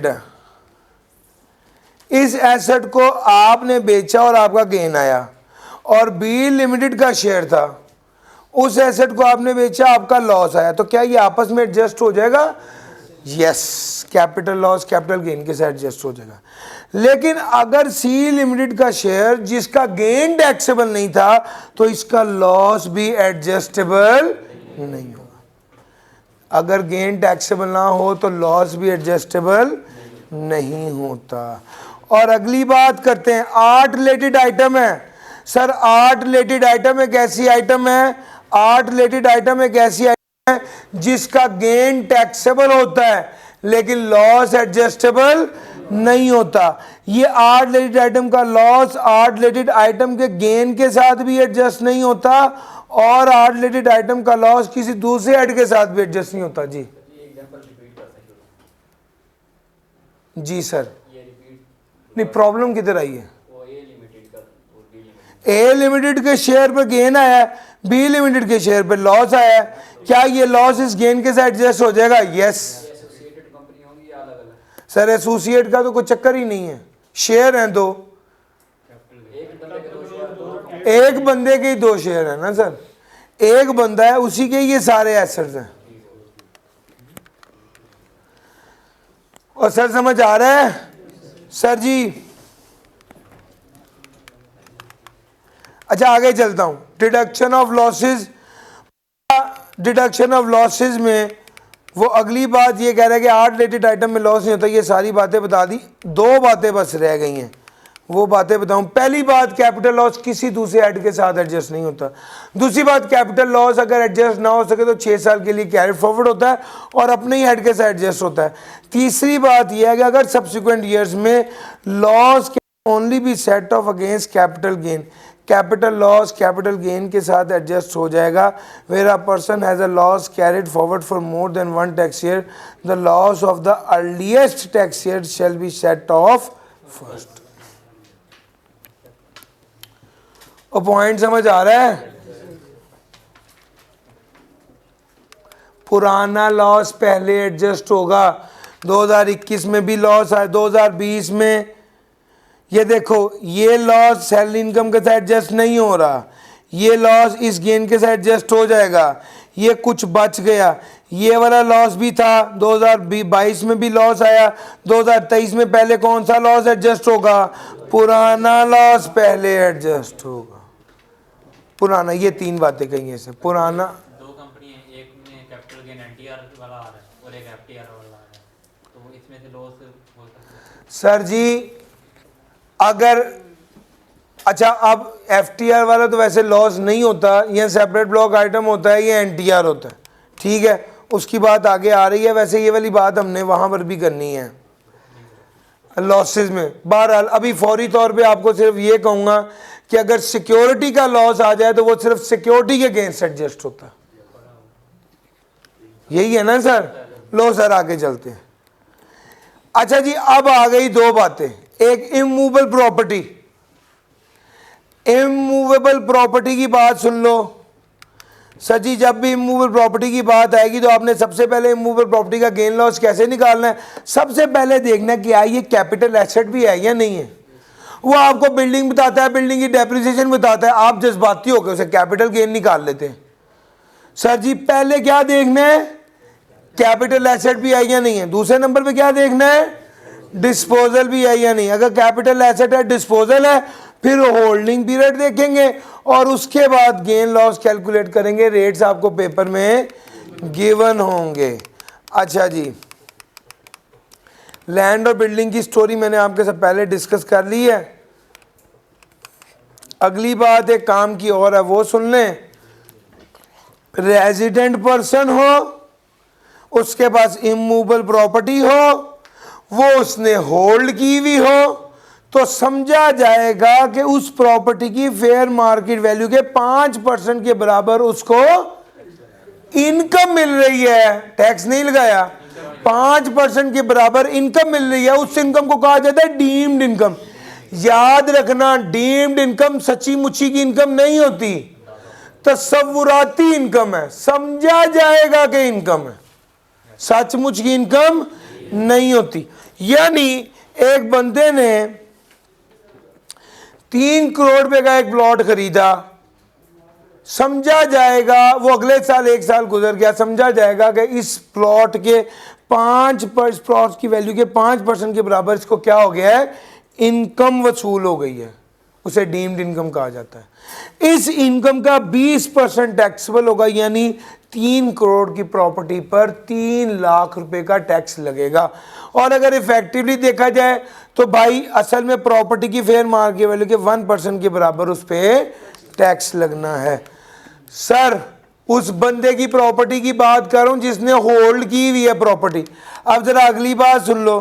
है, इस एसेट को आपने बेचा और आपका गेन आया, और बी लिमिटेड का शेयर था, उस एसेट को आपने बेचा आपका लॉस आया, तो क्या ये आपस में एडजस्ट हो जाएगा? Yes, capital loss capital gain के साथ एडजस्ट हो जाएगा। लेकिन अगर सी लिमिटेड का शेयर जिसका गेन टैक्सेबल नहीं था तो इसका लॉस भी एडजस्टेबल नहीं होगा। अगर गेन टैक्सेबल ना हो तो लॉस भी एडजस्टेबल नहीं होता। और अगली बात करते हैं, आर्ट रिलेटेड आइटम है। सर आर्ट रिलेटेड आइटम एक ऐसी आइटम है, आर्ट रिलेटेड आइटम एक ऐसी आइटम है जिसका गेन टैक्सेबल होता है लेकिन लॉस एडजस्टेबल नहीं होता। ये आर्ट रिलेटेड आइटम का लॉस आर्ट रिलेटेड आइटम के गेन के साथ भी एडजस्ट नहीं होता, और आर्ट रिलेटेड आइटम का लॉस किसी दूसरे हेड के साथ भी एडजस्ट नहीं होता। जी जी सर, नहीं प्रॉब्लम किधर आई है? ए लिमिटेड के शेयर पर गेन आया, बी लिमिटेड के शेयर पर लॉस आया, क्या ये लॉस इस गेन के साथ एडजस्ट हो जाएगा? यस सर, एसोसिएट का तो कोई चक्कर ही नहीं है, शेयर हैं दो, एक बंदे के ही दो शेयर है ना सर, एक बंदा है उसी के ये सारे एसेट्स हैं। और सर समझ आ रहा है? सर जी अच्छा आगे चलता हूं। Deduction of losses, deduction of losses में वो अगली बात ये कह रहा है कि आर्ट रिलेटेड आइटम में लॉस नहीं होता। ये सारी बातें बता दी, दो बातें बस रह गई हैं, वो बातें बताऊं। पहली बात, कैपिटल लॉस किसी दूसरे हेड के साथ एडजस्ट नहीं होता। दूसरी बात, कैपिटल लॉस अगर एडजस्ट ना हो सके तो 6 साल के लिए कैरी फॉरवर्ड होता है और अपने ही हेड के साथ एडजस्ट होता है। तीसरी बात यह है कि अगर सब्सिक्वेंट ईयर्स में loss can only be set off against capital gain, capital loss capital gain के साथ एडजस्ट हो जाएगा। Where a person has a loss carried forward for more than 1 tax year, the loss of the earliest tax year shall be set off first. और पॉइंट समझ आ रहा है? पुराना लॉस पहले एडजस्ट होगा, 2021 में भी लॉस आया, 2020 में ये देखो, ये लॉस सैलरी इनकम के साथ एडजस्ट नहीं हो रहा, ये लॉस इस गेन के साथ एडजस्ट हो जाएगा, ये कुछ बच गया, ये वाला लॉस भी था, 2022 में भी लॉस आया, 2023 में पहले कौन सा लॉस एडजस्ट होगा? पुराना लॉस पहले एडजस्ट होगा, पुराना। ये 3 बातें कही हैं, पुराना। 2 कंपनी है, एक में कैपिटल गेन एनटीआर वाला आ रहा है और एक एफटीआर वाला आ रहा है, तो इसमें से लॉस हो सकता है। सर जी अगर, अच्छा अब एफटीआर वाला तो वैसे लॉस नहीं होता, ये सेपरेट ब्लॉक आइटम होता है, ये एनटीआर होता है, ठीक है, उसकी बात आगे आ रही है। वैसे ये वाली बात हमने वहाँ पर भी करनी है लॉसेस में। बहरहाल अभी फौरी तौर पे आपको सिर्फ ये कहूँगा कि अगर सिक्योरिटी का लॉस आ जाए तो वो सिर्फ सिक्योरिटी के अगेंस्ट एडजस्ट होता है, यही है ना सर? लो सर आगे चलते हैं। अच्छा जी, अब आ गई 2 बातें, एक इमूवेबल प्रॉपर्टी। इमूवेबल प्रॉपर्टी की बात सुन लो सर जी, जब भी इमूवेबल प्रॉपर्टी की बात आएगी तो आपने सबसे पहले इमूवेबल प्रॉपर्टी का गेन लॉस कैसे निकालना है? सबसे पहले देखना कि क्या ये कैपिटल एसेट भी है या नहीं है। वो आपको बिल्डिंग बताता है, बिल्डिंग की डेप्रिसिएशन बताता है, आप जज्बाती होकर उसे कैपिटल गेन निकाल लेते हैं। सर जी पहले क्या देखना है? कैपिटल एसेट भी है या नहीं है। दूसरे नंबर पे क्या देखना है? डिस्पोजल भी है या नहीं। अगर कैपिटल एसेट है, डिस्पोजल है, फिर होल्डिंग पीरियड देखेंगे और उसके बाद गेन लॉस कैलकुलेट करेंगे। रेट्स आपको पेपर में गिवन होंगे। अच्छा जी, लैंड और बिल्डिंग की स्टोरी मैंने आपके साथ पहले डिस्कस कर ली है। अगली बात एक काम की और है, वो सुन लें। रेजिडेंट पर्सन हो, उसके पास इमूवेबल प्रॉपर्टी हो, वो उसने होल्ड की हुई हो, तो समझा जाएगा कि उस प्रॉपर्टी की फेयर मार्केट वैल्यू के 5% के बराबर उसको इनकम मिल रही है। टैक्स नहीं लगाया, 5% के बराबर इनकम मिल रही है। उस इनकम को कहा जाता है डीम्ड इनकम। याद रखना, डीम्ड इनकम सच्ची मुच्ची की इनकम नहीं होती, तस्वुराती इनकम है। समझा जाएगा कि इनकम है, सचमुच की इनकम नहीं होती। यानी एक बंदे ने 3 करोड़ रुपए का एक प्लॉट खरीदा, समझा जाएगा वो अगले साल 1 साल गुजर गया, समझा जाएगा कि इस प्लॉट के 5% प्लॉट की वैल्यू के 5% के बराबर इसको क्या हो गया है? इनकम वसूल हो गई है। उसे डीम्ड इनकम कहा जाता है। इस इनकम का 20% टैक्सेबल होगा, यानी 3 करोड़ की प्रॉपर्टी पर 3 लाख रुपए का टैक्स लगेगा। और अगर इफेक्टिवली देखा जाए तो भाई असल में प्रॉपर्टी की फेयर मार्केट वैल्यू के 1% के बराबर उस पर टैक्स लगना है। सर उस बंदे की प्रॉपर्टी की बात कर रहा हूं जिसने होल्ड की हुई है प्रॉपर्टी। अब जरा अगली बात सुन लो।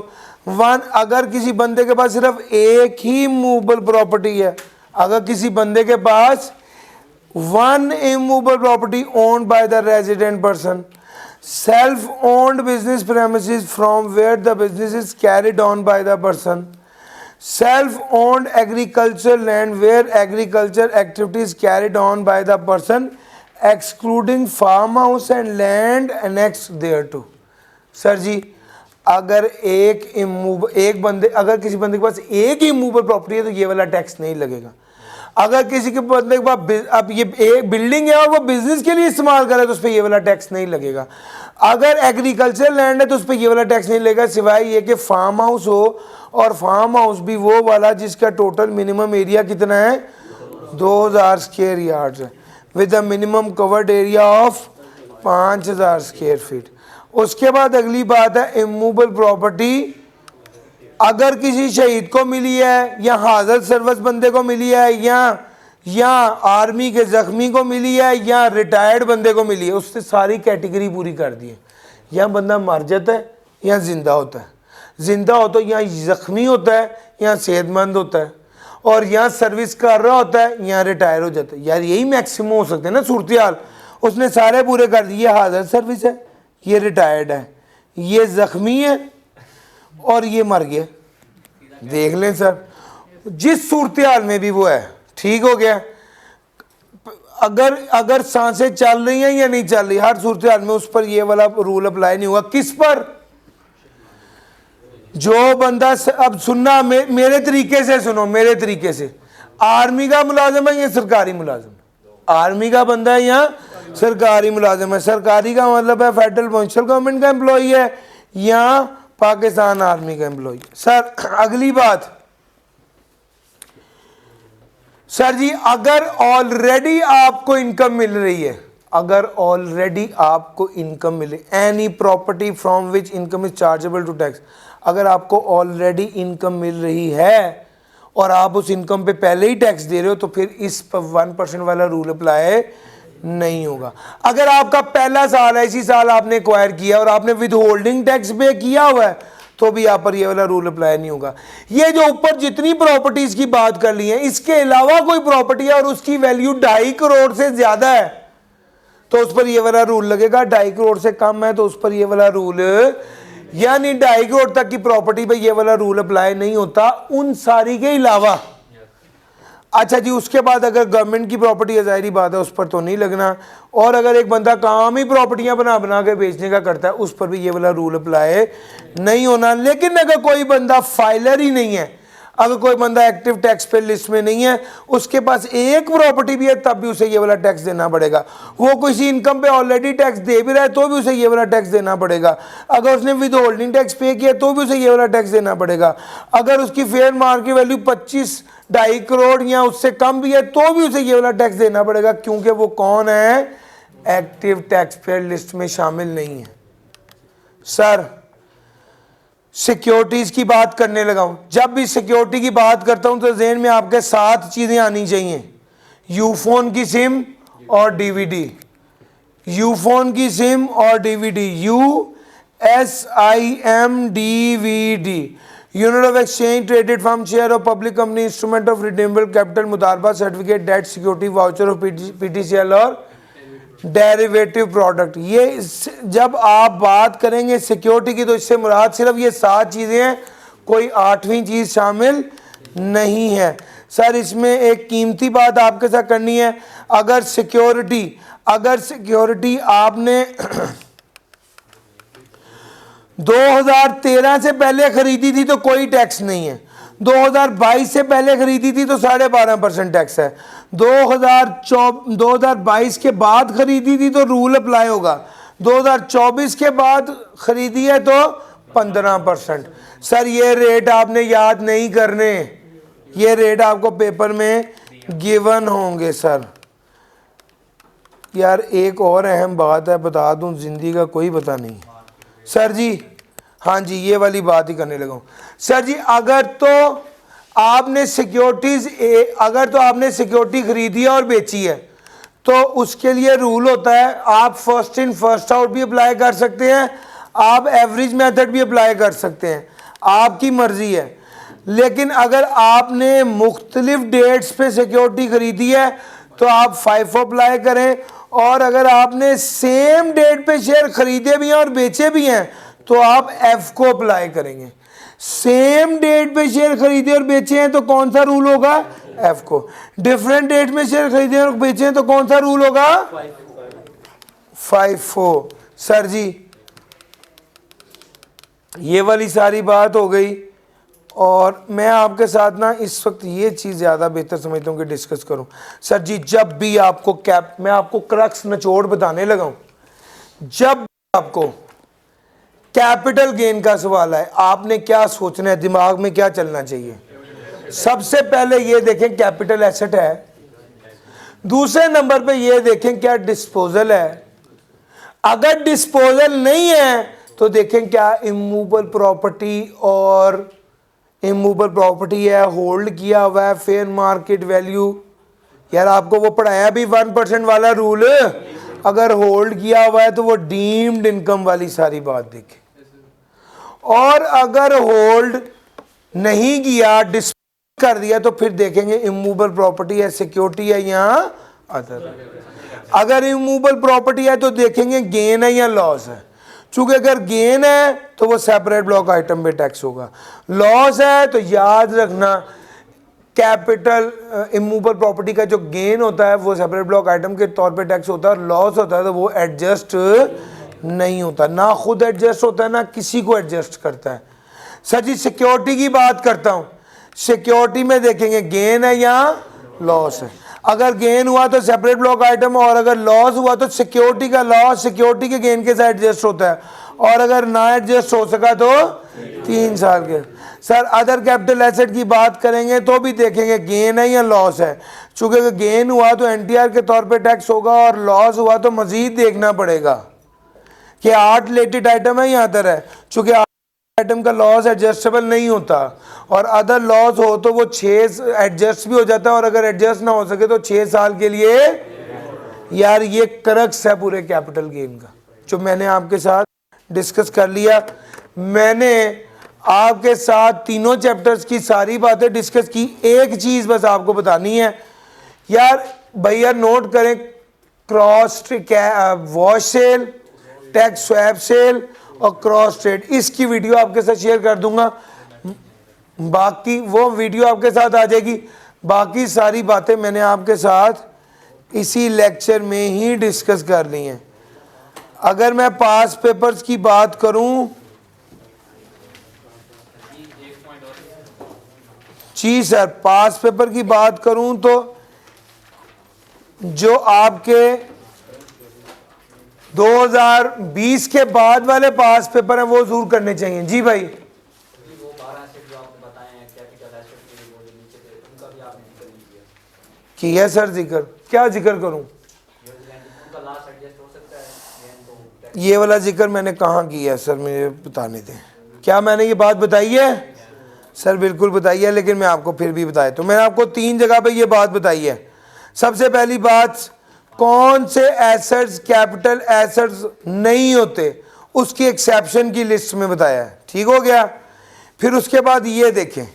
अगर किसी बंदे के पास सिर्फ एक ही मूवेबल प्रॉपर्टी है, अगर किसी बंदे के पास 1 immovable property owned by the resident person, self-owned business premises from where the business is carried on by the person, self-owned agricultural land where agriculture activity is carried on by the person, excluding farmhouse and land annexed thereto. Sir ji अगर अगर किसी बंदे के पास एक ही इमूवेबल प्रॉपर्टी है तो ये वाला टैक्स नहीं लगेगा। अगर किसी के बंदे के पास अब ये एक बिल्डिंग है और वो बिजनेस के लिए इस्तेमाल करे तो उस पर ये वाला टैक्स नहीं लगेगा। अगर एग्रीकल्चर लैंड है तो उस पर ये वाला टैक्स नहीं लगेगा, सिवाय ये कि फार्म हाउस हो, और फार्म हाउस भी वो वाला जिसका टोटल मिनिमम एरिया कितना है? 2000 स्क्वायर यार्ड्स है, with the minimum covered area of 5000 square feet. उसके बाद अगली बात है इमूवेबल प्रॉपर्टी अगर किसी शहीद को मिली है, या हाजर सर्विस बंदे को मिली है, या आर्मी के जख्मी को मिली है, या रिटायर्ड बंदे को मिली है, उससे सारी कैटेगरी पूरी कर दी है। या बंदा मर जाता है या जिंदा होता है, जिंदा हो तो या जख्मी होता है या सेहतमंद होता है, और यहाँ सर्विस कर रहा होता है या रिटायर हो जाता है। यार यही मैक्सिमम हो सकते हैं ना सूरत हाल। उसने सारे पूरे कर दिए, हाजर सर्विस है, ये रिटायर्ड है, ये जख्मी है और ये मर गया। देख लें सर, जिस सूरत हाल में भी वो है, ठीक हो गया। अगर सांसें चल रही हैं या नहीं चल रही, हर सूरत हाल में उस पर ये वाला रूल अप्लाई नहीं हुआ। किस पर? जो बंदा अब सुनना, मेरे तरीके से सुनो, मेरे तरीके से, आर्मी का मुलाजिम है या सरकारी मुलाजिम? आर्मी का बंदा है या सरकारी मुलाजिम है? सरकारी का मतलब है फेडरल प्रोविंशियल गवर्नमेंट का एम्प्लॉई है या पाकिस्तान आर्मी का एम्प्लॉई है। सर अगली बात, सर जी अगर ऑलरेडी आपको इनकम मिल रही है, अगर ऑलरेडी आपको इनकम मिले, any property from which income is chargeable to tax, अगर आपको ऑलरेडी इनकम मिल रही है और आप उस इनकम पे पहले ही टैक्स दे रहे हो तो फिर इस 1% वाला रूल अप्लाई नहीं होगा। अगर आपका पहला साल है, इसी साल आपने एक्वायर किया और आपने विद होल्डिंग टैक्स पे किया हुआ है तो भी यहाँ पर ये वाला रूल अप्लाई नहीं होगा। ये जो ऊपर जितनी प्रॉपर्टीज की बात कर ली है, इसके अलावा कोई प्रॉपर्टी है और उसकी वैल्यू 2.5 करोड़ से ज्यादा है तो उस पर ये वाला रूल लगेगा। 2.5 करोड़ से कम है तो उस पर ये वाला रूल, यानी 2.5 करोड़ तक की प्रॉपर्टी पे ये वाला रूल अप्लाई नहीं होता उन सारी के अलावा। अच्छा जी, उसके बाद अगर गवर्नमेंट की प्रॉपर्टी है, जाहिर बात है उस पर तो नहीं लगना, और अगर एक बंदा काम ही प्रॉपर्टियां बना बना के बेचने का करता है उस पर भी ये वाला रूल अप्लाई नहीं होना। लेकिन अगर कोई बंदा फाइलर ही नहीं है, अगर कोई बंदा एक्टिव टैक्स पे लिस्ट में नहीं है, उसके पास एक प्रॉपर्टी भी है तब भी उसे ये वाला टैक्स देना पड़ेगा। वो किसी इनकम पे ऑलरेडी टैक्स दे भी रहा है तो भी उसे ये वाला टैक्स देना पड़ेगा। अगर उसने विद होल्डिंग टैक्स पे किया तो भी उसे ये वाला टैक्स देना पड़ेगा। अगर उसकी फेयर मार्केट वैल्यू 25-2.5 करोड़ या उससे कम भी है तो भी उसे ये वाला टैक्स देना पड़ेगा, क्योंकि वो कौन है? एक्टिव टैक्स पेयर लिस्ट में शामिल नहीं है। सर सिक्योरिटीज की बात करने लगा हूं, जब भी सिक्योरिटी की बात करता हूं तो ज़हन में आपके 7 चीजें आनी चाहिए। यूफोन की सिम और डीवीडी, यूफोन की सिम और DVD, USIM DVD, unit of exchange, traded firm, share of public company, instrument of redeemable capital, मुदारबा certificate, debt security, voucher of PTCL और डेरिवेटिव प्रोडक्ट। ये जब आप बात करेंगे सिक्योरिटी की तो इससे मुराद सिर्फ ये 7 चीज़ें हैं, कोई 8वीं चीज़ शामिल नहीं है। सर इसमें एक कीमती बात आपके साथ करनी है, अगर सिक्योरिटी आपने 2013 से पहले खरीदी थी तो कोई टैक्स नहीं है, 2022 से पहले खरीदी थी तो 12.5% टैक्स है, 2022 के बाद खरीदी थी तो रूल अप्लाई होगा, 2024 के बाद खरीदी है तो 15%। सर ये रेट आपने याद नहीं करने, ये रेट आपको पेपर में गिवन होंगे। सर यार एक और अहम बात है, बता दूं, जिंदगी का कोई पता नहीं। सर जी हाँ जी, ये वाली बात ही करने लगा हूं। सर जी अगर तो आपने सिक्योरिटी खरीदी है और बेची है तो उसके लिए रूल होता है, आप फर्स्ट इन फर्स्ट आउट भी अप्लाई कर सकते हैं, आप एवरेज मेथड भी अप्लाई कर सकते हैं, आपकी मर्जी है। लेकिन अगर आपने मुख्तलिफ डेट्स पे सिक्योरिटी खरीदी है तो आप FIFO अप्लाई करें, और अगर आपने सेम डेट पे शेयर खरीदे भी हैं और बेचे भी हैं तो आप FCO अप्लाई करेंगे। सेम डेट पे शेयर खरीदे और बेचे हैं तो कौन सा रूल होगा? FCO। डिफरेंट डेट में शेयर खरीदे और बेचे हैं तो कौन सा रूल होगा? FIFO। सर जी ये वाली सारी बात हो गई, और मैं आपके साथ ना इस वक्त ये चीज़ ज़्यादा बेहतर समझता हूँ कि डिस्कस करूँ। सर जी जब भी आपको मैं आपको क्रक्स निचोड़ बताने लगा हूँ, जब आपको कैपिटल गेन का सवाल है आपने क्या सोचना है, दिमाग में क्या चलना चाहिए? सबसे पहले ये देखें कैपिटल एसेट है, दूसरे नंबर पे ये देखें क्या डिस्पोजल है, अगर डिस्पोजल नहीं है तो देखें क्या इमूवेबल प्रॉपर्टी और इमूवेबल प्रॉपर्टी है, होल्ड किया हुआ है, फेयर मार्केट वैल्यू। यार आपको वो पढ़ाया भी 1% वाला रूल, अगर होल्ड किया हुआ है तो वो डीम्ड इनकम वाली सारी बात देखें, और अगर होल्ड नहीं किया, डिस्पोज कर दिया, तो फिर देखेंगे इमूवेबल प्रॉपर्टी है, सिक्योरिटी है या अदर। अगर इमूवेबल प्रॉपर्टी है तो देखेंगे गेन है या लॉस है, चूंकि अगर गेन है तो वो सेपरेट ब्लॉक आइटम पे टैक्स होगा, लॉस है तो याद रखना कैपिटल इमूवेबल प्रॉपर्टी का जो गेन होता है वो सेपरेट ब्लॉक आइटम के तौर पे टैक्स होता है, और लॉस होता है तो वो एडजस्ट नहीं होता, ना खुद एडजस्ट होता है ना किसी को एडजस्ट करता है। सर जी सिक्योरिटी की बात करता हूँ, सिक्योरिटी में देखेंगे गेन है या लॉस है। अगर गेन हुआ तो सेपरेट ब्लॉक आइटम, और अगर लॉस हुआ तो सिक्योरिटी का लॉस सिक्योरिटी के गेन के साथ एडजस्ट होता है, और अगर ना एडजस्ट हो सका तो 3 साल के। सर अदर कैपिटल एसेट की बात करेंगे तो भी देखेंगे गेन है या लॉस है। चूंकि अगर गेन हुआ तो एनटीआर के तौर पे टैक्स होगा, और लॉस हुआ तो मजीद देखना पड़ेगा कि 8 रिलेटेड आइटम है या अदर है। चूंकि आइटम का लॉस एडजस्टेबल नहीं होता, और अदर लॉस हो तो वो 6 एडजस्ट भी हो जाता है, और अगर एडजस्ट ना हो सके तो 6 साल के लिए। यार ये क्रक्स है पूरे कैपिटल गेन का, जो मैंने आपके साथ डिस्कस कर लिया। मैंने आपके साथ तीनों चैप्टर्स की सारी बातें डिस्कस की। एक चीज़ बस आपको बतानी है यार, भैया नोट करें, cross wash sale, tax swap sale और क्रॉस ट्रेड, इसकी वीडियो आपके साथ शेयर कर दूंगा। बाकी वो वीडियो आपके साथ आ जाएगी। बाकी सारी बातें मैंने आपके साथ इसी लेक्चर में ही डिस्कस कर ली हैं। अगर मैं पास पेपर्स की बात करूं, जी सर, पास पेपर की बात करूं तो जो आपके 2020 के बाद वाले पास पेपर हैं वो जरूर करने चाहिए। जी भाई, वो 12 एसेट जो आपने बताए हैं कैपिटल एसेट के, वो जो नीचे थे उनका भी आपने जिक्र नहीं किया। किया सर जिक्र, क्या जिक्र करूं? उनका लास्ट एडजस्ट हो सकता है गेन तो। ये वाला जिक्र मैंने कहाँ किया है सर, मुझे बताने दें। क्या मैंने ये बात बताई है? सर बिल्कुल बताई है, लेकिन मैं आपको फिर भी बताया तो मैंने आपको 3 जगह पे ये बात बताई है। सबसे पहली बात, कौन से एसेट्स कैपिटल एसेट्स नहीं होते उसकी एक्सेप्शन की लिस्ट में बताया है, ठीक हो गया। फिर उसके बाद ये देखें,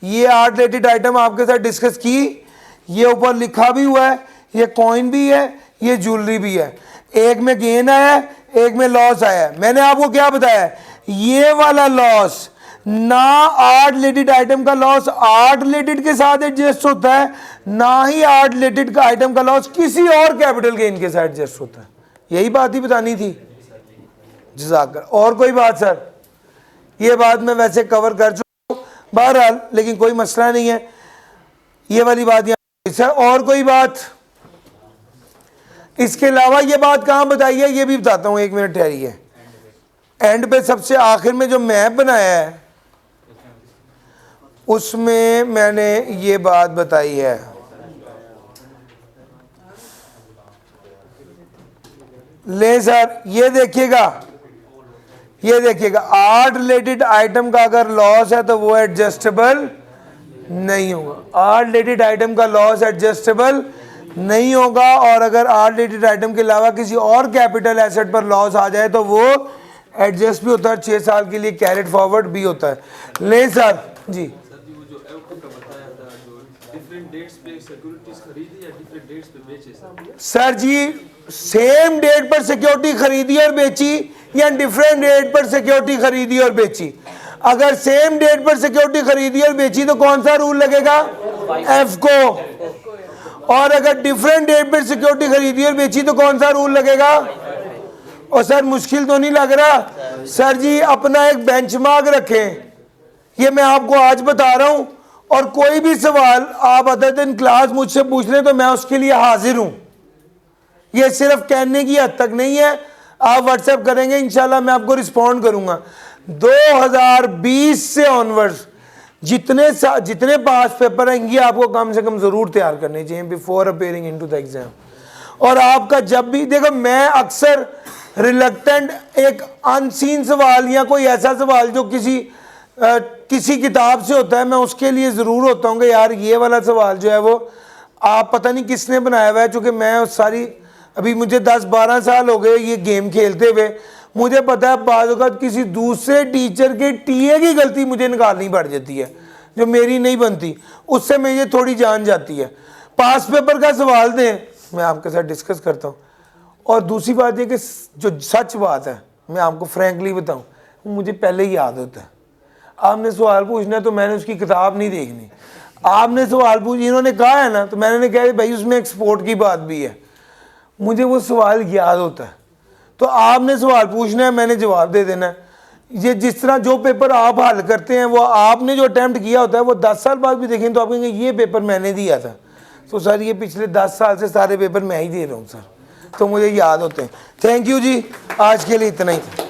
ये 8 रिलेटेड आइटम आपके साथ डिस्कस की, ये ऊपर लिखा भी हुआ है, ये कॉइन भी है, ये ज्वेलरी भी है। एक में गेन आया है, एक में लॉस आया है। मैंने आपको क्या बताया है, ये वाला लॉस ना 8 रिलेटेड आइटम का लॉस 8 रिलेटेड के साथ एडजस्ट होता है, ना ही 8 रिलेटेड का आइटम का लॉस किसी और कैपिटल गेन के साथ एडजस्ट होता है। यही बात ही बतानी थी। जज़ाकर। और कोई बात सर? ये बात मैं वैसे कवर कर चुका हूँ बहरहाल, लेकिन कोई मसला नहीं है, ये वाली बात यहाँ सर। और कोई बात इसके अलावा? ये बात कहाँ बताई है ये भी बताता हूँ, 1 मिनट ठहरिए। एंड पे सबसे आखिर में जो मैप बनाया है उसमें मैंने ये बात बताई है, ले सर ये देखिएगा, ये देखिएगा 8 रिलेटेड आइटम का अगर लॉस है तो वो एडजस्टेबल नहीं होगा। 8 रिलेटेड आइटम का लॉस एडजस्टेबल नहीं होगा, और अगर 8 रिलेटेड आइटम के अलावा किसी और कैपिटल एसेट पर लॉस आ जाए तो वो एडजस्ट भी होता है, 6 साल के लिए कैरेट फॉरवर्ड भी होता है। ले सर जी, सर जी सेम डेट पर सिक्योरिटी खरीदी और बेची या डिफरेंट डेट पर सिक्योरिटी खरीदी और बेची? अगर सेम डेट पर सिक्योरिटी खरीदी और बेची तो कौन सा रूल लगेगा? एफ को। और अगर डिफरेंट डेट पर सिक्योरिटी खरीदी और बेची तो कौन सा रूल लगेगा? और सर मुश्किल तो नहीं लग रहा? सर जी अपना एक बेंचमार्क रखें, ये मैं आपको आज बता रहा हूं, और कोई भी सवाल आप अदर दिन क्लास मुझसे पूछ लें तो मैं उसके लिए हाजिर हूं। ये सिर्फ कहने की हद तक नहीं है, आप व्हाट्सएप करेंगे इंशाल्लाह मैं आपको रिस्पॉन्ड करूंगा। 2020 से ऑनवर्ड्स जितने पास पेपर हैं ये आपको कम से कम जरूर तैयार करने चाहिए before appearing into the exam. और आपका जब भी देखो, मैं अक्सर रिलक्टेंट एक अनसीन सवाल या कोई ऐसा सवाल जो किसी किताब से होता है, मैं उसके लिए ज़रूर होता हूँ कि यार ये वाला सवाल जो है वो आप पता नहीं किसने बनाया हुआ है। चूँकि मैं सारी अभी मुझे 10-12 साल हो गए ये गेम खेलते हुए, मुझे पता है बाज़ औक़ात किसी दूसरे टीचर के टीए की गलती मुझे निकालनी पड़ जाती है जो मेरी नहीं बनती, उससे मुझे थोड़ी जान जाती है। पास पेपर का सवाल दें, मैं आपके साथ डिस्कस करता हूँ। और दूसरी बात ये कि जो सच बात है मैं आपको फ्रैंकली बताऊँ, मुझे पहले ही याद होता है। आपने सवाल पूछना है तो मैंने उसकी किताब नहीं देखनी, आपने सवाल पूछ इन्होंने कहा है ना तो मैंने कहा भाई उसमें एक्सपोर्ट की बात भी है, मुझे वो सवाल याद होता है। तो आपने सवाल पूछना है, मैंने जवाब दे देना है। ये जिस तरह जो पेपर आप हल करते हैं वो आपने जो अटैम्प्ट किया होता है वो 10 साल बाद भी देखें तो आप कहेंगे ये पेपर मैंने दिया था। तो सर ये पिछले 10 साल से सारे पेपर मैं ही दे रहा हूँ सर, तो मुझे याद होते हैं। थैंक यू जी, आज के लिए इतना ही था।